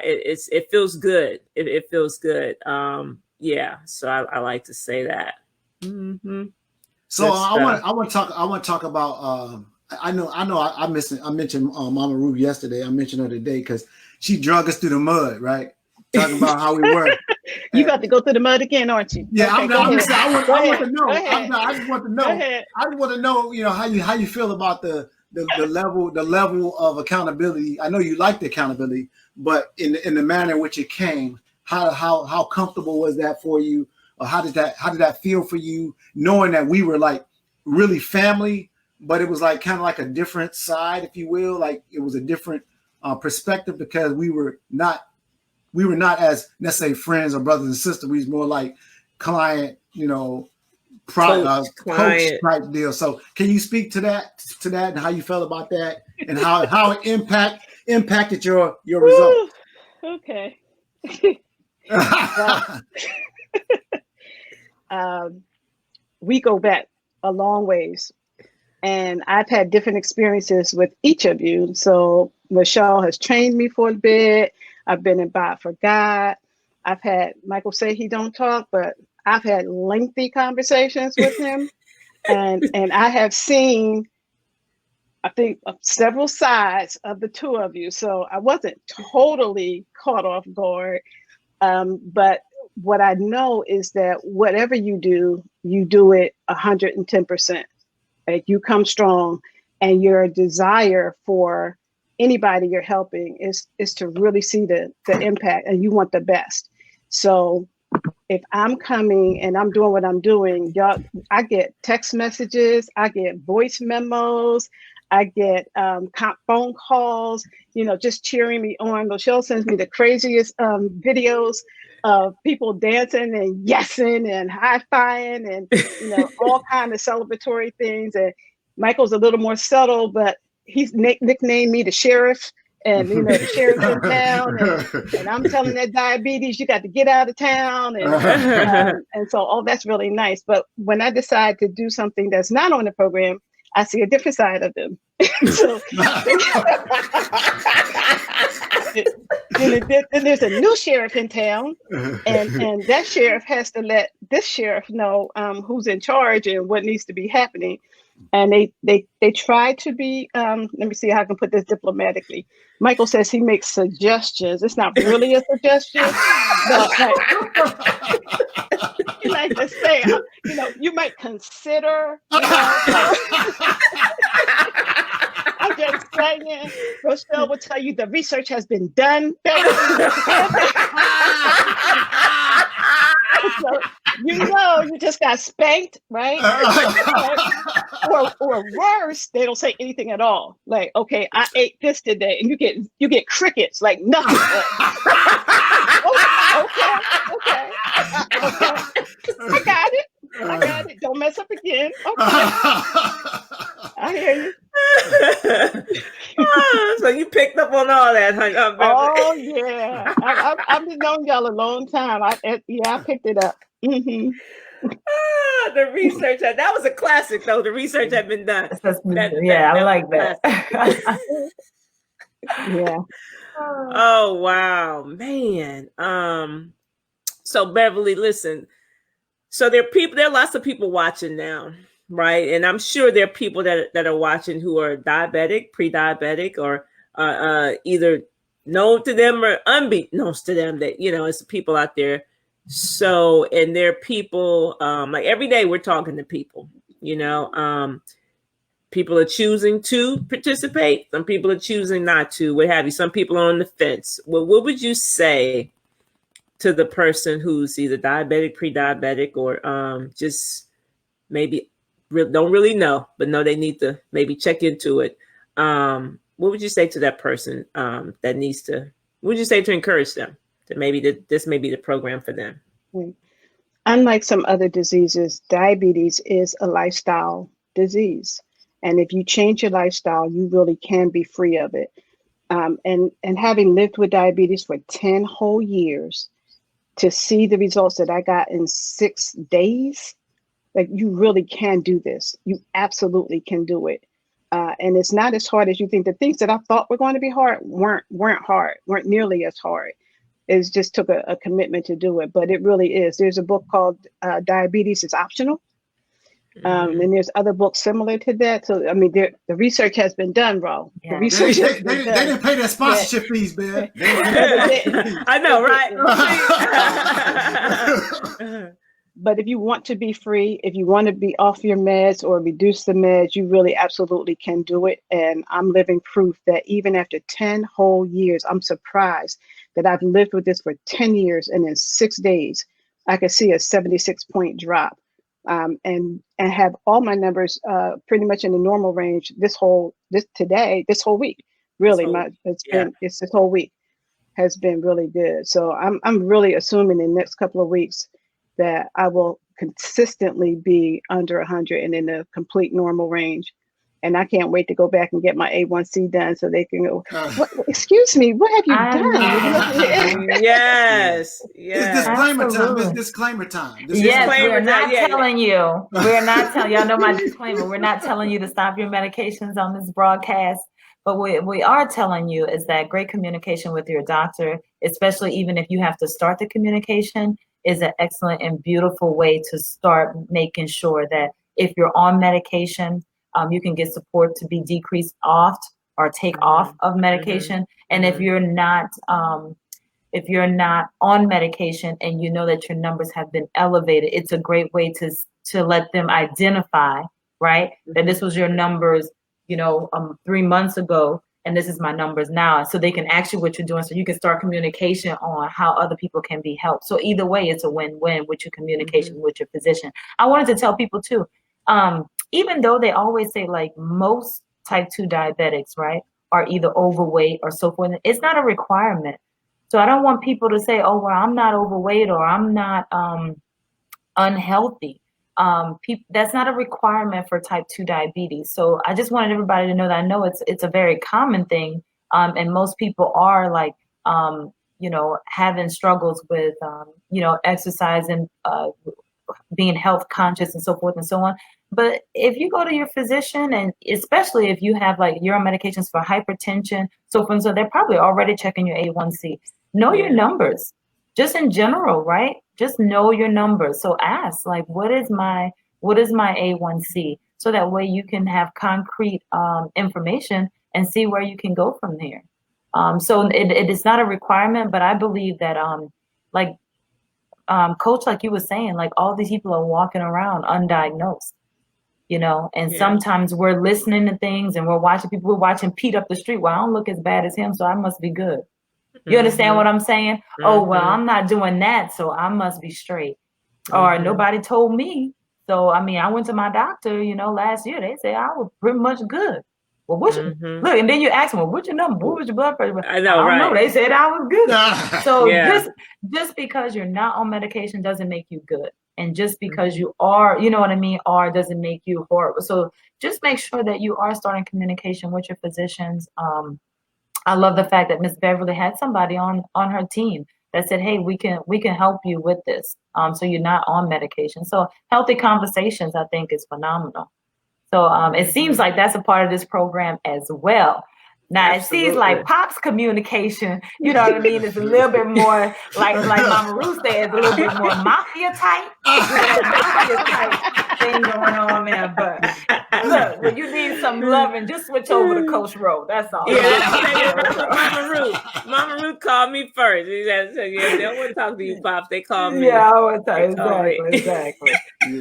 it feels good. It feels good. So I like to say that. Mm-hmm. So I want to talk about I mentioned Mama Ruby yesterday. I mentioned her today because she drug us through the mud, right? Talking about how we were. You got to go through the mud again, aren't you? Yeah, okay, I want to know. I just want to know, you know, how you feel about the level of accountability. I know you like the accountability, but in the manner in which it came, how comfortable was that for you? Or how did that feel for you, knowing that we were like really family, but it was like kind of like a different side, if you will, like it was a different perspective because we were not as necessarily friends or brothers and sisters. We was more like client, you know, coach type deal. So can you speak to that and how you felt about that and how it impacted your results? Okay. We go back a long ways, and I've had different experiences with each of you. So Rochelle has trained me for a bit. I've been in Bob for God. I've had Michael say he don't talk, but I've had lengthy conversations with him, and I have seen, I think, several sides of the two of you. So I wasn't totally caught off guard, but what I know is that whatever you do it 110%. Like you come strong, and your desire for anybody you're helping is to really see the impact, and you want the best. So if I'm coming and I'm doing what I'm doing, y'all, I get text messages, I get voice memos, I get phone calls, you know, just cheering me on. Rochelle sends me the craziest videos of people dancing and yesing and high-fiving and, you know, all kind of celebratory things. And Michael's a little more subtle, but he's nicknamed me the sheriff. And, you know, the sheriff's in town, and I'm telling that diabetes, you got to get out of town. And so all that's really nice. But when I decide to do something that's not on the program, I see a different side of them. So then there's a new sheriff in town, and that sheriff has to let this sheriff know who's in charge and what needs to be happening. And they try to be, let me see how I can put this diplomatically. Michael says he makes suggestions. It's not really a suggestion, but he likes to say, you know, you might consider, you know, I'm just saying, Rochelle will tell you the research has been done. So, you know, you just got spanked, right? or worse, they don't say anything at all. Like, okay, I ate this today, and you get crickets, like nothing. Okay. I got it. Don't mess up again. Okay. I hear you. So you picked up on all that, honey. Oh yeah, I've been knowing y'all a long time. I picked it up. Mm-hmm. The research, that was a classic though. The research had been done. I like that. Yeah. Oh wow, man. So Beverly, listen. So there are lots of people watching now, right? And I'm sure there are people that are watching who are diabetic, pre-diabetic, or either known to them or unbeknownst to them that, you know, it's people out there. So, and there are people, like every day we're talking to people, you know, people are choosing to participate. Some people are choosing not to. What have you? Some people are on the fence. Well, what would you say to the person who's either diabetic, pre-diabetic, or just maybe don't really know, but know they need to maybe check into it? What would you say to that person that needs to? What would you say to encourage them that maybe this may be the program for them? Unlike some other diseases, diabetes is a lifestyle disease. And if you change your lifestyle, you really can be free of it. And having lived with diabetes for 10 whole years, to see the results that I got in 6 days, like, you really can do this. You absolutely can do it. And it's not as hard as you think. The things that I thought were going to be hard weren't hard, weren't nearly as hard. It just took a commitment to do it, but it really is. There's a book called Diabetes is Optional. And there's other books similar to that. So, I mean, the research has been done, Ro. Yeah. The research They has been done. didn't pay their sponsorship fees, man. I know, right? But if you want to be free, if you want to be off your meds or reduce the meds, you really absolutely can do it. And I'm living proof that even after 10 whole years, I'm surprised that I've lived with this for 10 years. And in 6 days, I could see a 76-point drop. And have all my numbers pretty much in the normal range this whole week. Really, this whole week has been really good. So I'm really assuming in the next couple of weeks that I will consistently be under 100 and in the complete normal range. And I can't wait to go back and get my A1C done so they can go, excuse me, what have you done? Yes. It's disclaimer time. It's disclaimer time. Yes, we're not telling you. We're not telling y'all know my disclaimer. We're not telling you to stop your medications on this broadcast. But what we are telling you is that great communication with your doctor, especially even if you have to start the communication, is an excellent and beautiful way to start making sure that if you're on medication, you can get support to be decreased off or take off of medication. And if you're not on medication and you know that your numbers have been elevated, it's a great way to let them identify, right, that this was your numbers, 3 months ago, and this is my numbers now. So they can ask you what you're doing, so you can start communication on how other people can be helped. So either way, it's a win-win with your communication with your physician. I wanted to tell people too, even though they always say like most type 2 diabetics, right, are either overweight or so forth, it's not a requirement. So I don't want people to say, oh, well, I'm not overweight or I'm not unhealthy. That's not a requirement for type 2 diabetes. So I just wanted everybody to know that I know it's a very common thing. And most people are like, having struggles with, exercise and being health conscious and so forth and so on. But if you go to your physician, and especially if you have like you're on medications for hypertension, so forth and so, they're probably already checking your A1C. Know your numbers, just in general, right? Just know your numbers. So ask, like, what is my A1C? So that way you can have concrete information and see where you can go from there. So it is not a requirement, but I believe that Coach, like you were saying, like all these people are walking around undiagnosed, and sometimes we're listening to things and we're watching Pete up the street. Well, I don't look as bad as him, so I must be good. You understand what I'm saying? Oh, well, I'm not doing that, so I must be straight. Or nobody told me. So, I mean, I went to my doctor, last year. They said I was pretty much good. Well, what's look, and then you ask them, well, what's your number? What was your blood pressure? I know, right? Know. They said I was good. So just because you're not on medication doesn't make you good. And just because you are, you know what I mean, doesn't make you horrible. So just make sure that you are starting communication with your physicians. I love the fact that Miss Beverly had somebody on her team that said, hey, we can help you with this. So you're not on medication. So healthy conversations, I think, is phenomenal. So it seems like that's a part of this program as well. Now it seems like Pop's communication, you know what I mean, is a little bit more like Mama Ruth said, a little bit more mafia type. Mafia type thing going on there. But look, when you need some loving, just switch over to Coach Rowe. That's all. Mama Ruth called me first. She said, they don't want to talk to you, Pops. They called me. Yeah, I want to talk. Exactly.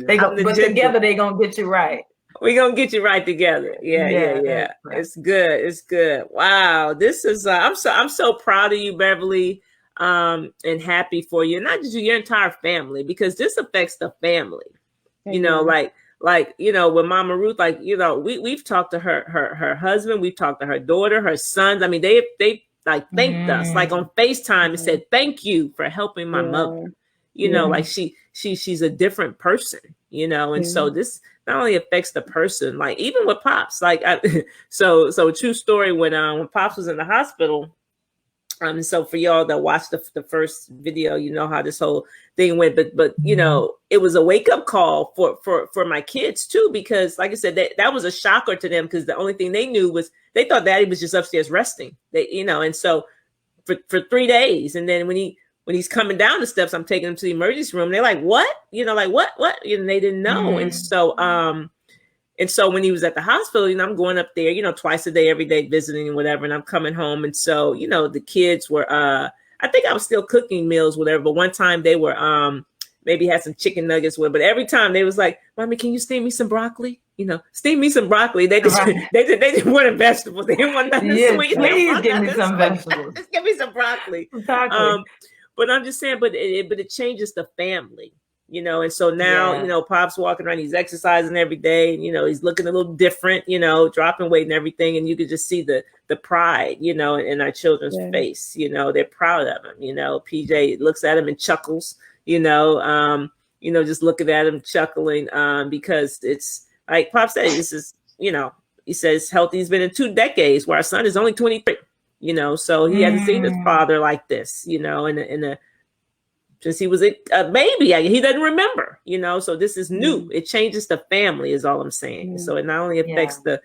They go, but together they're gonna get you right. We're gonna get you right together. Yeah, yeah, Yeah, yeah. that's right. It's good. It's good. Wow. This is I'm so proud of you, Beverly. And happy for you. Not just you, your entire family, because this affects the family. You know, Amen. with Mama Ruth, we've talked to her husband, we've talked to her daughter, her sons. I mean, they like thanked us like on FaceTime and Yeah. said, thank you for helping my mother. Yeah. Like Yeah. she's a different person, and Yeah. so this not only affects the person, like even with Pops, so true story when Pops was in the hospital. So for y'all that watched the first video, you know how this whole thing went, but it was a wake up call for my kids too, because like I said, that was a shocker to them, because the only thing they knew was they thought Daddy was just upstairs resting. And so for 3 days, and then when he's coming down the steps, I'm taking him to the emergency room. They're like, "What?" Like what? And they didn't know. And so when he was at the hospital, I'm going up there, twice a day, every day, visiting and whatever. And I'm coming home. And so, the kids were, I think I was still cooking meals, whatever. But one time they were, maybe had some chicken nuggets with, but every time they was like, "Mommy, can you steam me some broccoli? Steam me some broccoli." They just, they just wanted vegetables. They didn't want nothing sweet. Please give me some vegetables. Just give me some broccoli. Exactly. But I'm just saying, but it changes the family. And so now, Pop's walking around, he's exercising every day, and, he's looking a little different, dropping weight and everything. And you could just see the pride, in our children's face. They're proud of him. PJ looks at him and chuckles, just looking at him chuckling, because it's like Pop said, this is, he says healthy. He's been in 2 decades, where our son is only 23, so he hasn't seen his father like this, since he was a baby. He doesn't remember, so this is new. It changes the family is all I'm saying. So it not only affects the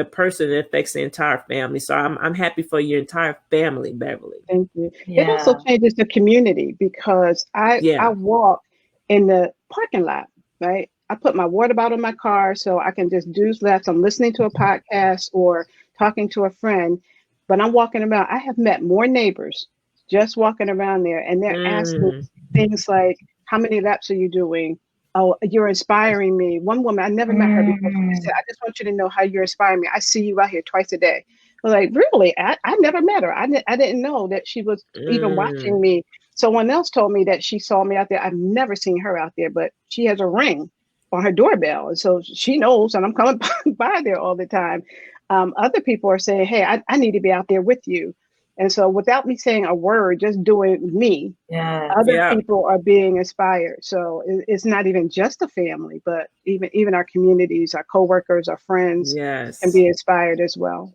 person, it affects the entire family. So I'm happy for your entire family, Beverly. Thank you. It also changes the community, because I walk in the parking lot, right? I put my water bottle in my car so I can just do laps. I'm listening to a podcast or talking to a friend, but I'm walking around. I have met more neighbors just walking around there, and they're asking things like, "How many laps are you doing? Oh, you're inspiring me." One woman, I never met her before, she said, "I just want you to know how you're inspiring me. I see you out here twice a day." I was like, "Really?" I never met her. I didn't know that she was even watching me. Someone else told me that she saw me out there. I've never seen her out there, but she has a ring on her doorbell, and so she knows, and I'm coming by there all the time. Other people are saying, "Hey, I need to be out there with you." And so without me saying a word, just doing me, other people are being inspired. So it's not even just a family, but even our communities, our coworkers, our friends can be inspired as well.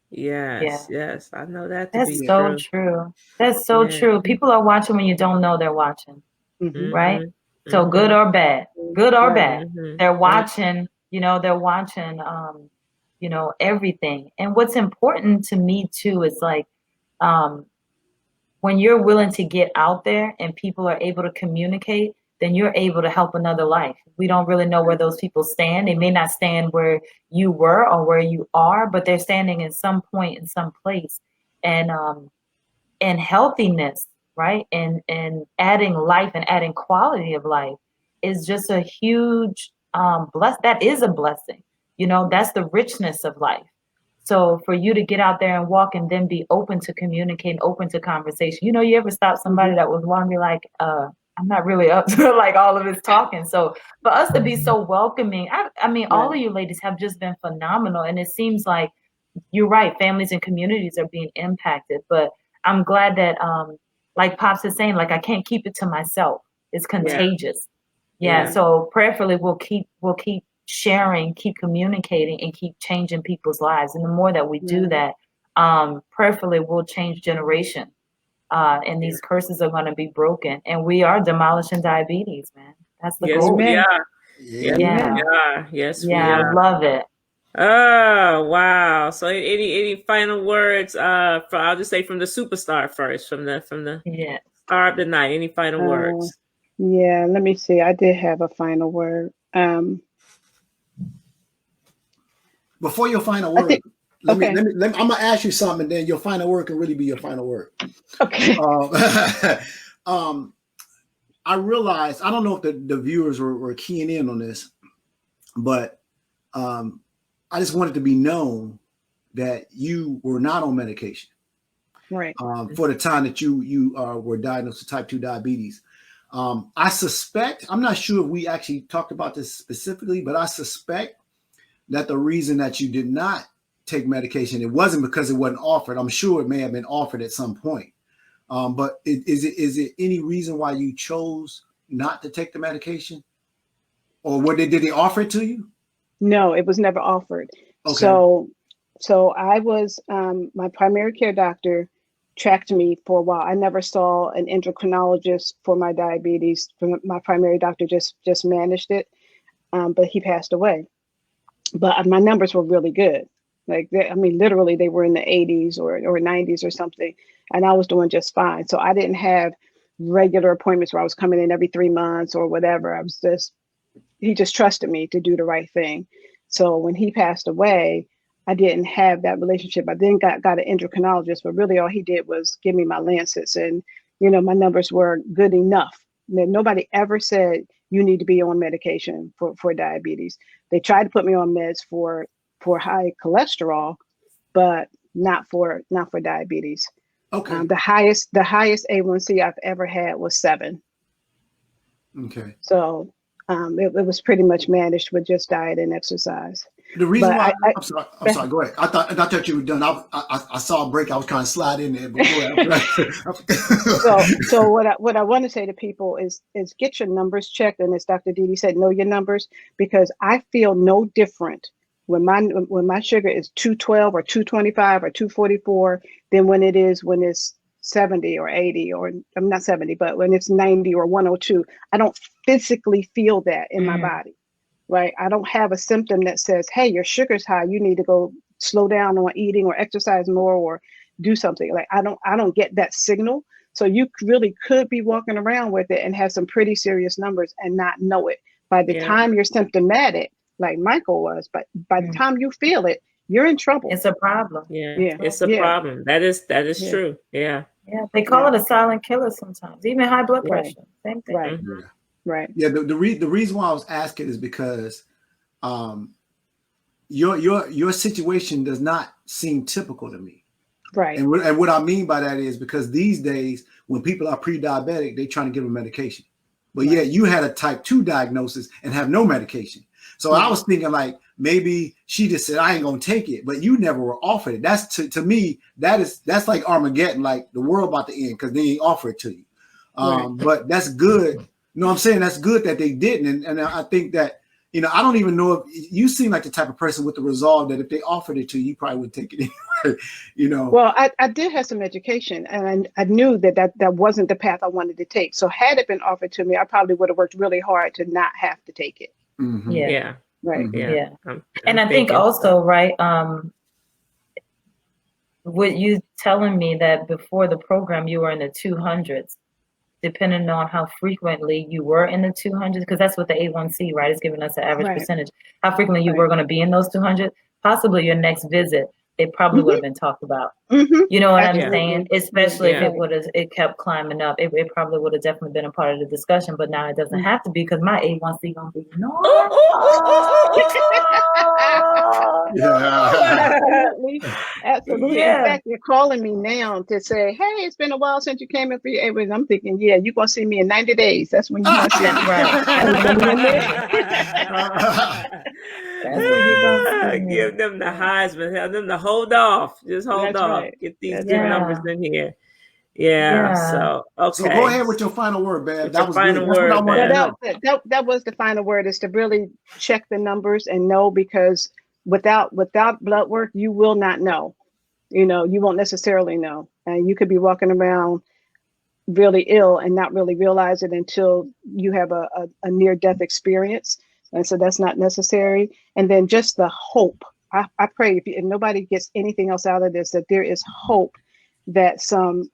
Yes. I know that to That's be so true. That's so true. People are watching when you don't know they're watching, right? So good or bad, they're watching, they're watching, everything. And what's important to me too is like, when you're willing to get out there and people are able to communicate, then you're able to help another life. We don't really know where those people stand. They may not stand where you were or where you are, but they're standing in some point, in some place. And healthiness, right? And adding life and adding quality of life is just a huge that is a blessing. That's the richness of life. So for you to get out there and walk and then be open to communicate, open to conversation. You ever stop somebody that was wanting to be like, I'm not really up to like all of this talking. So for us to be so welcoming, I mean, all of you ladies have just been phenomenal. And it seems like you're right, families and communities are being impacted. But I'm glad that, like Pops is saying, like I can't keep it to myself. It's contagious. So prayerfully, we'll keep sharing, keep communicating, and keep changing people's lives. And the more that we do that, prayerfully, we'll change generation. And these curses are going to be broken. And we are demolishing diabetes, man. That's the goal. We are. Yes, we are. I love it. Oh, wow. So any final words I'll just say from the superstar first, from the star of the night. Any final words? Yeah, let me see. I did have a final word. Before your final word, I'm gonna ask you something, and then your final word can really be your final word. Okay. I realized, I don't know if the viewers were keying in on this, but I just wanted to be known that you were not on medication, Right. For the time that you were diagnosed with type 2 diabetes. I suspect, I'm not sure if we actually talked about this specifically, but I suspect that the reason that you did not take medication, it wasn't because it wasn't offered. I'm sure it may have been offered at some point. But is it any reason why you chose not to take the medication? Or did they offer it to you? No, it was never offered. Okay. So I was, my primary care doctor tracked me for a while. I never saw an endocrinologist for my diabetes. My primary doctor just managed it, but he passed away. But my numbers were really good. Like, literally they were in the 80s or 90s or something. And I was doing just fine. So I didn't have regular appointments where I was coming in every 3 months or whatever. He just trusted me to do the right thing. So when he passed away, I didn't have that relationship. I then got an endocrinologist, but really all he did was give me my Lancets, and my numbers were good enough. Nobody ever said you need to be on medication for diabetes. They tried to put me on meds for high cholesterol, but not for diabetes. Okay. The highest A1C I've ever had was 7. Okay. So it was pretty much managed with just diet and exercise. The reason But why I'm sorry. Go ahead. I thought you were done. I saw a break. I was trying to slide in there. But go ahead. So what I want to say to people is get your numbers checked. And as Dr. Dede said, know your numbers, because I feel no different when my sugar is 212 or 225 or 244 than when it's 70 or 80, or I'm not 70, but when it's 90 or 102. I don't physically feel that in my body. Right. I don't have a symptom that says, hey, your sugar's high. You need to go slow down on eating or exercise more or do something. Like, I don't get that signal. So you really could be walking around with it and have some pretty serious numbers and not know it. By the time you're symptomatic, like Michael was, but by the time you feel it, you're in trouble. It's a problem. Yeah. It's a problem. That is true. Yeah. Yeah. They call it a silent killer sometimes, even high blood pressure. Same thing. Right. Yeah. Right. Yeah. The reason why I was asking is because your situation does not seem typical to me. Right. And what I mean by that is because these days when people are pre-diabetic, they're trying to give them medication. But yet you had a type 2 diagnosis and have no medication. So I was thinking like maybe she just said, I ain't going to take it, but you never were offered it. That's to me, that's like Armageddon, like the world about to end because they ain't offer it to you. But that's good. You know what I'm saying? That's good that they didn't. And I think that, I don't even know if you seem like the type of person with the resolve that if they offered it to you, you probably would take it anyway, Well, I did have some education, and I knew that wasn't the path I wanted to take. So had it been offered to me, I probably would have worked really hard to not have to take it. Mm-hmm. Yeah. Right. Yeah. And I think also, right, with you telling me that before the program you were in the 200s, depending on how frequently you were in the 200s, because that's what the A1C, right, is giving us an average percentage, how frequently you were going to be in those 200s, possibly your next visit, it probably would have been talked about. You know what I'm saying? Especially if it kept climbing up, it probably would have definitely been a part of the discussion, but now it doesn't have to be because my A1C going to be normal. Absolutely. Yeah. In fact, you're calling me now to say, hey, it's been a while since you came in for your A1C. I'm thinking, yeah, you're going to see me in 90 days. That's when you're going to see me. Give them the Heisman, tell them to hold off. Just hold off. Right. Get these good numbers in here. Yeah. So okay. So go ahead with your final word, Bev. That was final good. word. That was the final word, is to really check the numbers and know, because without blood work, you will not know. You won't necessarily know. And you could be walking around really ill and not really realize it until you have a near-death experience. And so that's not necessary. And then just the hope. I pray if nobody gets anything else out of this, that there is hope that some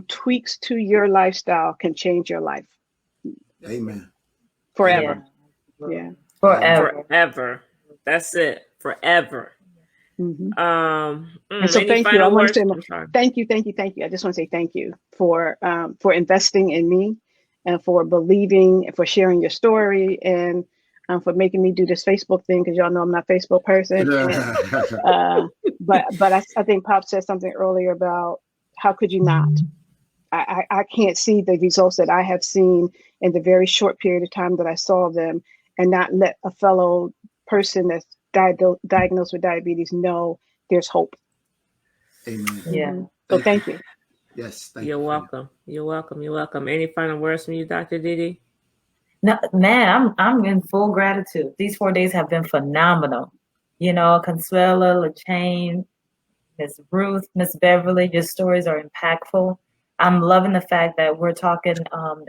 tweaks to your lifestyle can change your life. Amen. Forever. Yeah. Forever. That's it. Forever. Mm-hmm. And so thank you. I want to say thank you. I just want to say thank you for investing in me and for believing, for sharing your story, and for making me do this Facebook thing, because y'all know I'm not a Facebook person. But I think Pop said something earlier about how could you not? I can't see the results that I have seen in the very short period of time that I saw them, and not let a fellow person that's diagnosed with diabetes know there's hope. Amen. Yeah. So thank you. Yes. You're welcome. You're welcome. You're welcome. Any final words from you, Dr. Didi? No, man, I'm in full gratitude. These 4 days have been phenomenal. You know, Consuela, LaChain, Miss Ruth, Miss Beverly, your stories are impactful. I'm loving the fact that we're talking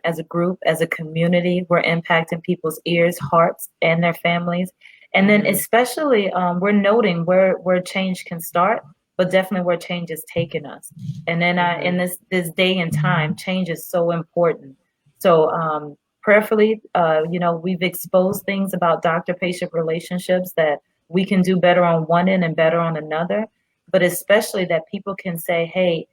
as a group, as a community. We're impacting people's ears, hearts, and their families. And then especially we're noting where change can start, but definitely where change is taking us. And then in this day and time, change is so important. So prayerfully, you know, we've exposed things about doctor-patient relationships that we can do better on one end and better on another, but especially that people can say, hey,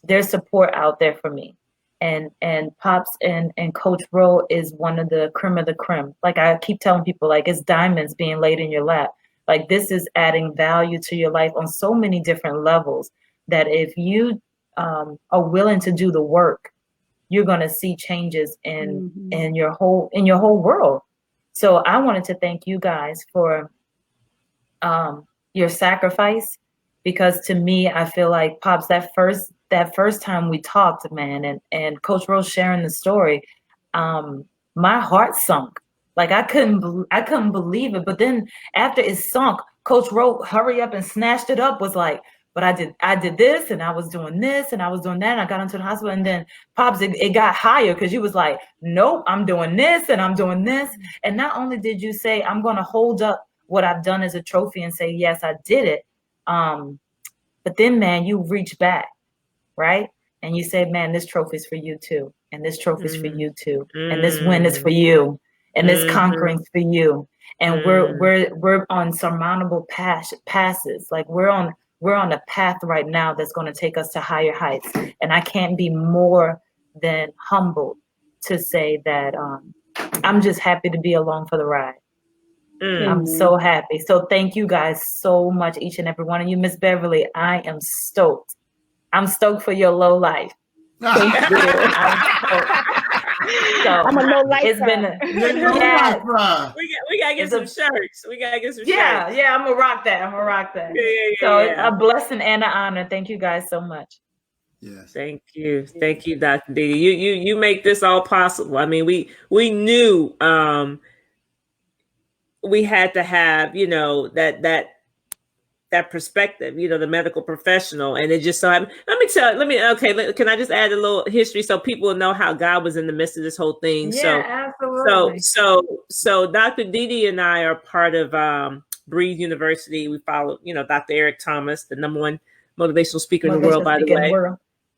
there's support out there for me. And Pops and Coach Ro is one of the creme of the creme. Like I keep telling people, like it's diamonds being laid in your lap. Like this is adding value to your life on so many different levels that if you are willing to do the work, you're going to see changes in your whole world. So I wanted to thank you guys for your sacrifice, because to me, I feel like Pops, that first time we talked, man, and Coach Rose sharing the story, my heart sunk. Like I couldn't believe it. But then after it sunk, Coach Rose hurry up and snatched it up, was like, but I did this and I was doing this and I was doing that and I got into the hospital, and then Pops, it got higher because you was like, nope, I'm doing this and I'm doing this. And not only did you say, I'm going to hold up what I've done as a trophy and say, yes, I did it. But then, man, you reach back, right? And you say, man, this trophy's for you too. And this trophy's for you too. And this win is for you. And this conquering's for you. And we're on surmountable passes. Like we're on a path right now that's going to take us to higher heights. And I can't be more than humbled to say that I'm just happy to be along for the ride. I'm so happy. So thank you guys so much, each and every one of you. Miss Beverly, I am stoked. I'm stoked for your low life. Thank you. I'm a low life. It's been we gotta get some shirts. We gotta get some shirts. Yeah, I'm gonna rock that. It's a blessing and an honor. Thank you guys so much. Yes. Thank you, Dr. Didi. You make this all possible. I mean, we knew we had to have, you know, that perspective, you know, the medical professional. And it just so happened. Can I just add a little history so people will know how God was in the midst of this whole thing? Yeah, absolutely. So Dr. Didi and I are part of Breathe University. We follow, you know, Dr. Eric Thomas, the #1 motivational speaker in the world, by the way.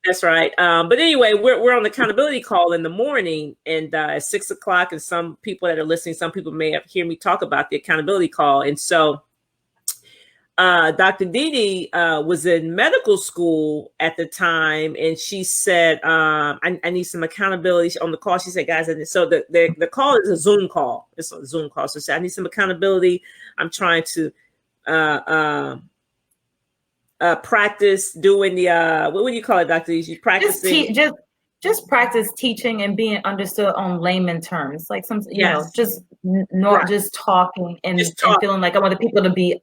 That's right. But anyway, we're on the accountability call in the morning, and at 6 o'clock, and some people that are listening, some people may have heard me talk about the accountability call. And so Dr. Didi was in medical school at the time, and she said, I need some accountability on the call. She said, guys, and so the call is a Zoom call. It's a Zoom call. So she said, I need some accountability. I'm trying to practice doing the what would you call it, Dr. Didi? Practicing just practice teaching and being understood on layman terms, like some, you know, just not just talking and feeling like I want the people to be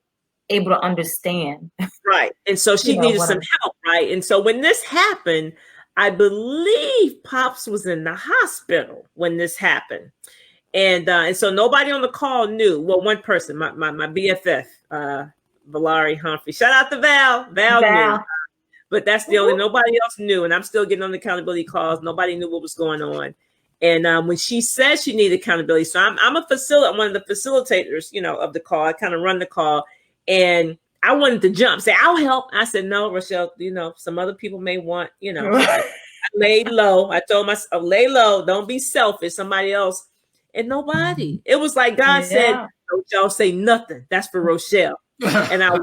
able to understand. Right. And so she needed some help, right? And so when this happened, I believe Pops was in the hospital when this happened. And so nobody on the call knew. Well, one person, my BFF, Valari Humphrey. Shout out to Val. Val knew. But that's the only, nobody else knew. And I'm still getting on the accountability calls. Nobody knew what was going on. And when she said she needed accountability, so I'm one of the facilitators, you know, of the call. I kind of run the call. And I wanted to jump, say, I'll help. I said, no, Rochelle, you know, some other people may want, you know, I laid low. I told myself, lay low. Don't be selfish. Somebody else. And nobody. It was like God said, don't y'all say nothing. That's for Rochelle. And I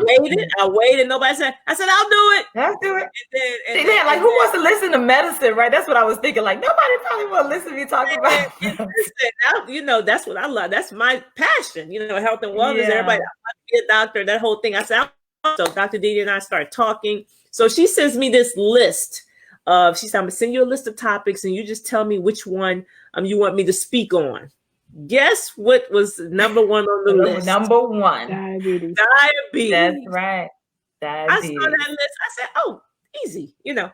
waited. Nobody said, I said, I'll do it. Let's do it. And then, like, who wants to listen to medicine, right? That's what I was thinking. Like, nobody probably want to listen to me talking about. Listen, that's what I love. That's my passion. Health and wellness. Yeah. Everybody, I want to be a doctor. That whole thing. I said, so Dr. Didi and I started talking. So she sends me this list of. She said, I'm gonna send you a list of topics, and you just tell me which one you want me to speak on. Guess what was number one on the list? Number one. Diabetes. That's right. Diabetes. I saw that list. I said, oh, easy,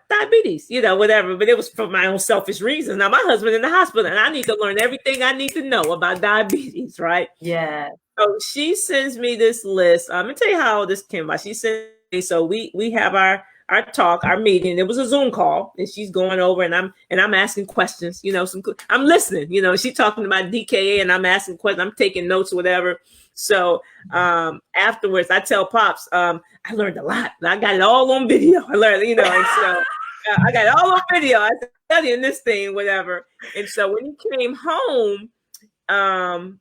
diabetes, whatever. But it was for my own selfish reasons. Now my husband in the hospital, and I need to learn everything I need to know about diabetes, right? Yeah. So she sends me this list. I'm gonna tell you how this came about. She sent me, so we have our talk, our meeting. It was a Zoom call, and she's going over, and I'm asking questions. I'm listening. She talking about DKA, and I'm asking questions. I'm taking notes, whatever. So afterwards, I tell Pops, I learned a lot. I got it all on video. I learned, and so I got it all on video. I tell you in this thing, whatever. And so when he came home, and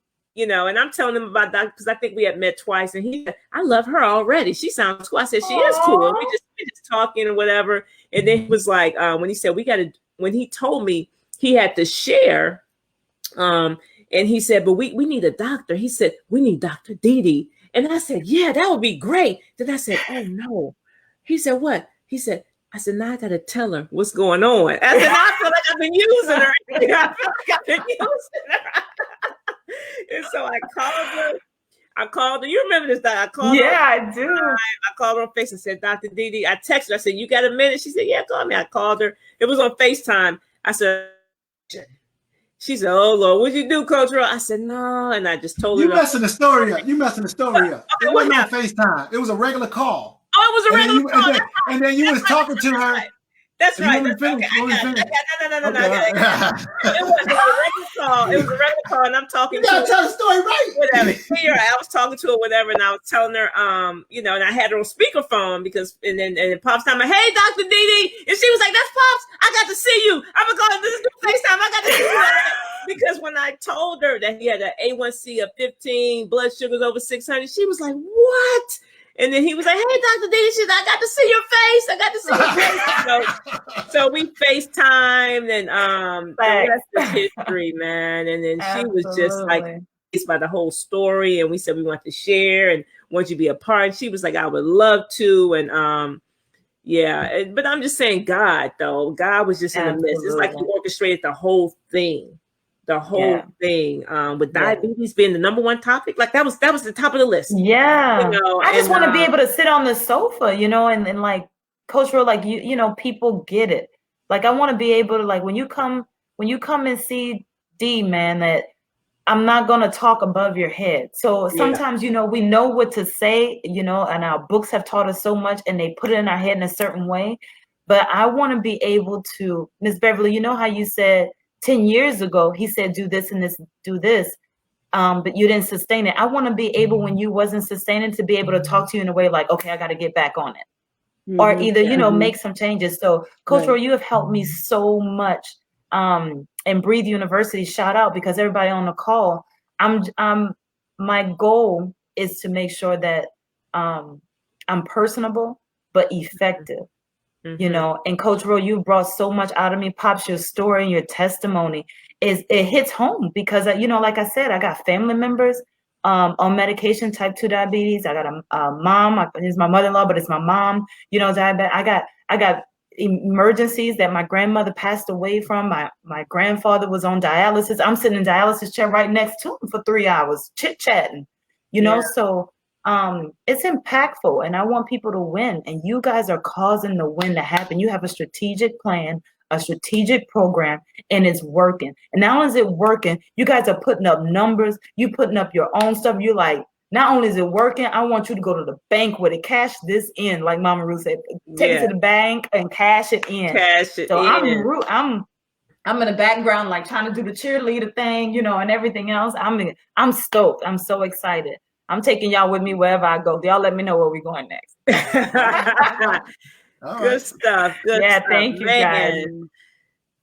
I'm telling him about that because I think we had met twice, and he said, I love her already. She sounds cool. I said, she is cool. We just talking and whatever. And then he was like, when he said when he told me he had to share, and he said, but we need a doctor. He said, we need Dr. Didi. And I said, yeah, that would be great. Then I said, oh no. He said, what? He said, I said, now I got to tell her what's going on. I said, I feel like I've been using her. I feel like I've been using her. And so I called her. You remember this? I called her. Yeah, I do. I called her on FaceTime and said, Dr. Didi, I texted her. I said, you got a minute? She said, yeah, call me. I called her. It was on FaceTime. I said, she said, oh, Lord, what'd you do, Coach Roy? I said, no. And I just told her. You messing the story up. It wasn't on FaceTime. It was a regular call. Oh, it was a regular call. And then you was talking to her. That's right. No. It was a regular call, and I'm talking to her. You gotta tell the story right. Whatever. I was talking to her, whatever, and I was telling her, and I had her on speakerphone because, and then Pops time, hey, Dr. Didi, and she was like, that's Pops. I got to see you. I'm gonna go. This is the FaceTime. I got to see you. Because when I told her that he had an A1C of 15, blood sugars over 600, she was like, what? And then he was like, hey, Dr. Didi, she said, I got to see your face. I got to see your face. So we FaceTimed, and the rest is history, man. And then she was just like, amazed by the whole story. And we said we want to share and want you to be a part. And she was like, I would love to. And but I'm just saying, God, though, God was just in the midst. It's like he orchestrated the whole thing. With diabetes being the number one topic, like that was the top of the list. Yeah, I just want to be able to sit on the sofa, and like Coach Roy, like people get it. Like I want to be able to, like when you come and see D, man, that I'm not gonna talk above your head. So sometimes we know what to say, and our books have taught us so much, and they put it in our head in a certain way. But I want to be able to, Miss Beverly, you know how you said 10 years ago, he said, do this and this, do this, but you didn't sustain it. I want to be able, when you wasn't sustaining, to be able to talk to you in a way like, okay, I got to get back on it. Mm-hmm. Or either, make some changes. So Coach Roy, you have helped me so much. And Breathe University, shout out, because everybody on the call, my goal is to make sure that I'm personable, but effective. Mm-hmm. And Coach Roy, you brought so much out of me. Pops, your story and your testimony it hits home because, like I said, I got family members on medication, type 2 diabetes. I got a mom. It's my mother-in-law, but it's my mom. Diabetic. I got emergencies that my grandmother passed away from. My grandfather was on dialysis. I'm sitting in dialysis chair right next to him for 3 hours, chit-chatting. So. It's impactful, and I want people to win, and you guys are causing the win to happen. You have a strategic plan, a strategic program, and it's working. And not only is it working, you guys are putting up numbers, you putting up your own stuff. You're like, not only is it working, I want you to go to the bank with it, cash this in, like Mama Ruth said, take it to the bank and cash it in. I'm in the background, like trying to do the cheerleader thing, and everything else. I'm stoked. I'm so excited. I'm taking y'all with me wherever I go. Y'all let me know where we're going next. Good stuff. Good stuff. Thank you, guys.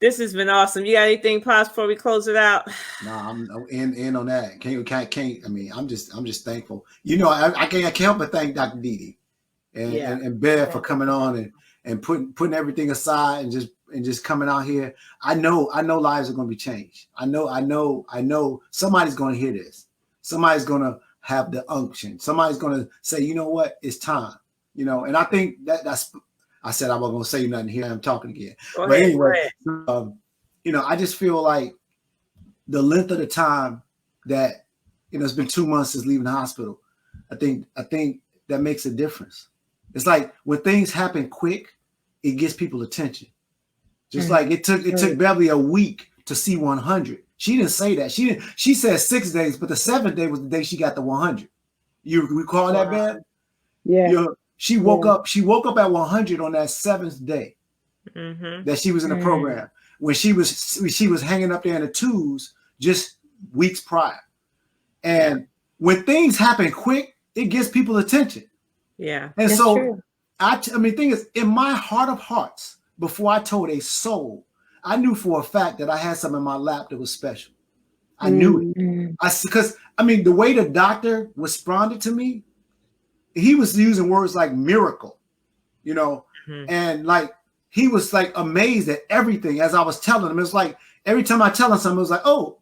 This has been awesome. You got anything, Pops, before we close it out? No, I'm in on that. Can't. I mean, I'm just thankful. You know, I can't help but thank Dr. Didi and Bev for coming on and putting everything aside and just coming out here. I know lives are going to be changed. I know somebody's going to hear this. Somebody's going to have the unction. Somebody's going to say, you know what, it's time. You know, and I think that's. I said I wasn't going to say nothing here. I'm talking again. But anyway, you know, I just feel like the length of the time that, you know, it's been 2 months since leaving the hospital. I think that makes a difference. It's like when things happen quick, it gets people attention. Just like it took Beverly a week to see 100. She didn't say that. She said 6 days, but the 7th day was the day she got the 100. You recall that, Bev? Yeah. You know, she woke up at 100 on that 7th day that she was in the program, when she was hanging up there in the twos just weeks prior. And when things happen quick, it gets people attention. Yeah. And that's so true. I mean, the thing is, in my heart of hearts, before I told a soul, I knew for a fact that I had something in my lap that was special. I knew it. Because I mean, the way the doctor responded to me, he was using words like miracle, you know, and like he was like amazed at everything as I was telling him. It was like every time I tell him something, it was like, oh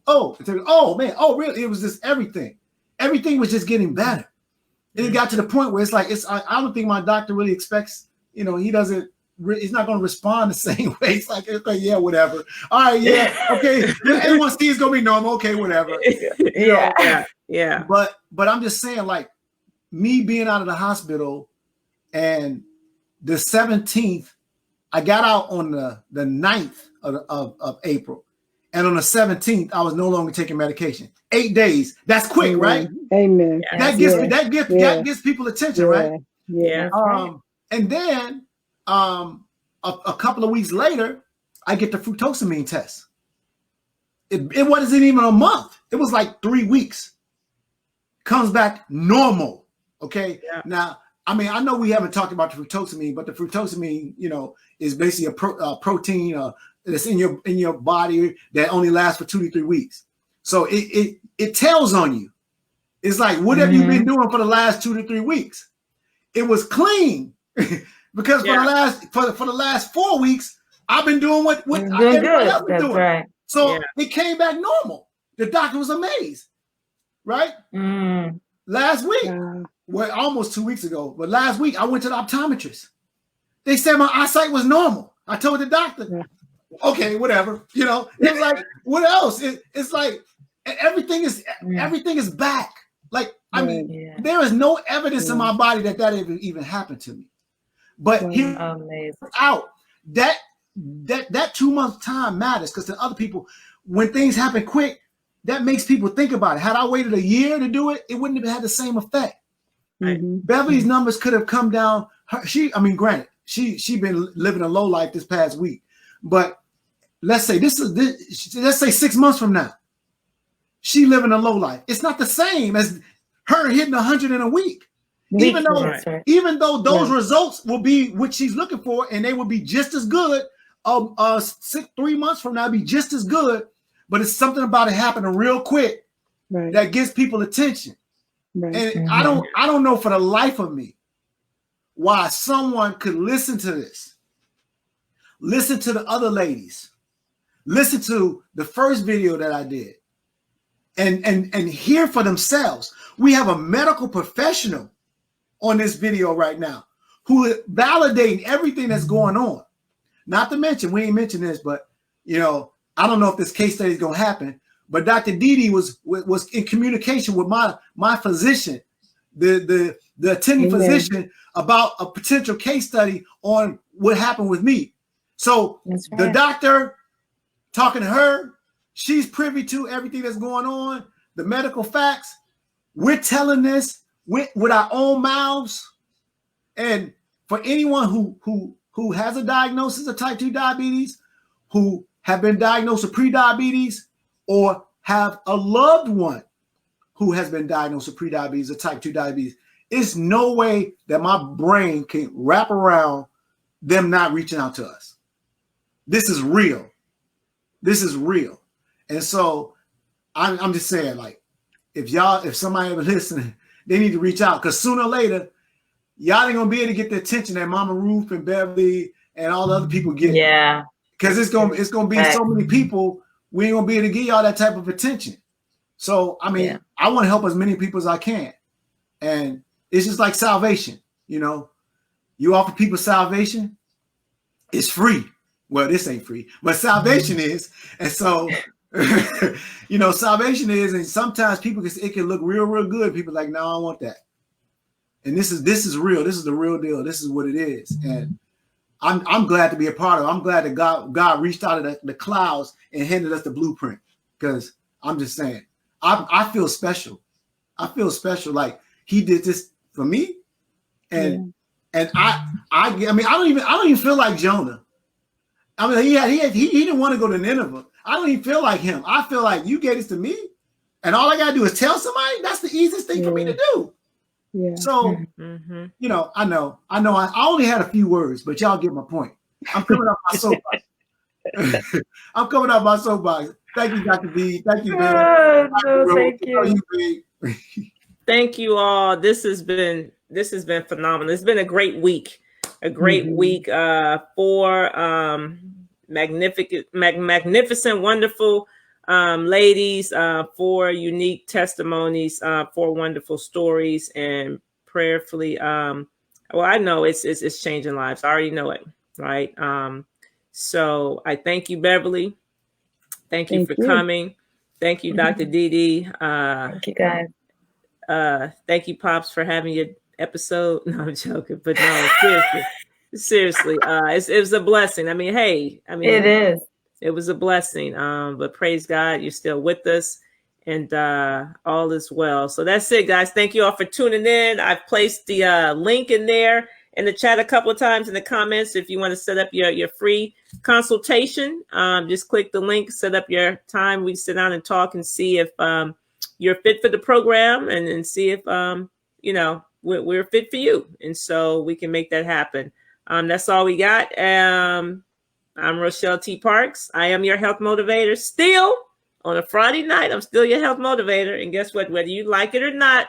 man, oh really? It was just everything. Everything was just getting better. And it got to the point where it's like I don't think my doctor really expects, you know, he's not going to respond the same way. It's like, okay, yeah, whatever. All right, yeah, okay. Everyone sees it's going to be normal. Okay, whatever. Yeah. But I'm just saying, like, me being out of the hospital, and the 17th, I got out on the 9th of April. And on the 17th, I was no longer taking medication. 8 days. That's quick, right? Amen. That gets people attention, right? Yeah. And then a couple of weeks later, I get the fructosamine test. It wasn't even a month. It was like 3 weeks. Comes back normal. Okay. Yeah. Now, I mean, I know we haven't talked about the fructosamine, but the fructosamine, you know, is basically a protein that's in your body that only lasts for 2 to 3 weeks. So it tells on you. It's like, what have you been doing for the last 2 to 3 weeks? It was clean because for the last 4 weeks, I've been doing what everybody else been doing. Right. So it came back normal. The doctor was amazed, right? Last week, well, almost 2 weeks ago, but last week I went to the optometrist. They said my eyesight was normal. I told the doctor, okay, whatever. You know, it was like, what else? It's like everything is back. Like, I mean, there is no evidence in my body that even happened to me. But here out that 2 month time matters, because to other people, when things happen quick, that makes people think about it. Had I waited a year to do it, it wouldn't have had the same effect. Beverly's numbers could have come down. Granted, she been living a low life this past week, but let's say let's say 6 months from now, she living a low life. It's not the same as her hitting 100 in a week. Even though those results will be what she's looking for, and they will be just as good. 3 months from now, be just as good. But it's something about it happening real quick that gets people attention. And I don't know for the life of me why someone could listen to this, listen to the other ladies, listen to the first video that I did, and hear for themselves. We have a medical professional on this video right now who is validating everything that's going on. Not to mention, we ain't mentioned this, but you know, I don't know if this case study is going to happen, but Dr. Didi was in communication with my physician, the attending physician, about a potential case study on what happened with me. So the doctor talking to her, she's privy to everything that's going on, the medical facts. We're telling this with our own mouths. And for anyone who has a diagnosis of type 2 diabetes, who have been diagnosed with prediabetes, or have a loved one who has been diagnosed with prediabetes or type 2 diabetes, it's no way that my brain can wrap around them not reaching out to us. This is real. This is real. And so I'm just saying, like, if somebody ever listening, they need to reach out, because sooner or later, y'all ain't gonna be able to get the attention that Mama Ruth and Beverly and all the other people get. Yeah. Because it's gonna be so many people, we ain't gonna be able to give y'all that type of attention. So I mean, I want to help as many people as I can. And it's just like salvation, you know. You offer people salvation, it's free. Well, this ain't free, but salvation is. And so, you know, salvation is, and sometimes it can look real, real good. People are like, no, I don't want that. And this is real. This is the real deal. This is what it is. And I'm glad to be a part of it. I'm glad that God reached out of the clouds and handed us the blueprint. Because I'm just saying, I feel special. I feel special. Like he did this for me. And I mean, I don't even feel like Jonah. I mean, he didn't want to go to Nineveh. I don't even feel like him. I feel like you gave this to me, and all I gotta do is tell somebody. That's the easiest thing for me to do. Yeah. So, you know, I know. I only had a few words, but y'all get my point. I'm coming up my soapbox. I'm coming up my soapbox. Thank you, Dr. B. Thank you, man. Thank you. Thank you all. This has been phenomenal. It's been a great week. A great week for magnificent, wonderful ladies, for unique testimonies, for wonderful stories, and prayerfully. Well, I know it's changing lives. I already know it, right? So I thank you, Beverly. Thank you for coming. Thank you, Dr. Dee. Thank you, guys. Thank you, Pops, for having your episode. No, I'm joking, but no, seriously, it was a blessing. I mean, it is. It was a blessing. But praise God, you're still with us, and all is well. So that's it, guys. Thank you all for tuning in. I've placed the link in there in the chat a couple of times in the comments. If you want to set up your free consultation, just click the link, set up your time. We sit down and talk and see if you're fit for the program, and see if you know, we're fit for you, and so we can make that happen. That's all we got. I'm Rochelle T. Parks. I am your health motivator. Still, on a Friday night, I'm still your health motivator. And guess what? Whether you like it or not,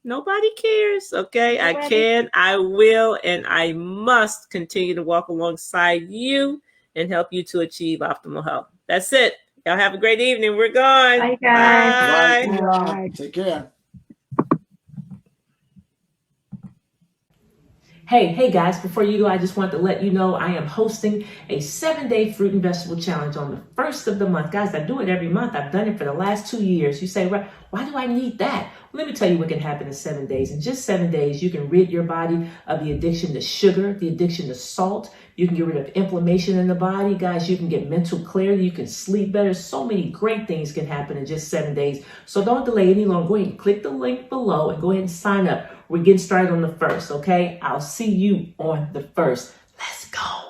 nobody cares. Okay, nobody. I can, I will, and I must continue to walk alongside you and help you to achieve optimal health. That's it. Y'all have a great evening. We're gone. Bye, guys. Bye. Bye. Take care. Hey guys, before you go, I just want to let you know I am hosting a 7-day fruit and vegetable challenge on the first of the month. Guys, I do it every month. I've done it for the last 2 years. You say, why do I need that? Well, let me tell you what can happen in 7 days. In just 7 days, you can rid your body of the addiction to sugar, the addiction to salt. You can get rid of inflammation in the body. Guys, you can get mental clarity. You can sleep better. So many great things can happen in just 7 days. So don't delay any longer. Go ahead and click the link below and go ahead and sign up. We're getting started on the 1st, okay? I'll see you on the 1st. Let's go.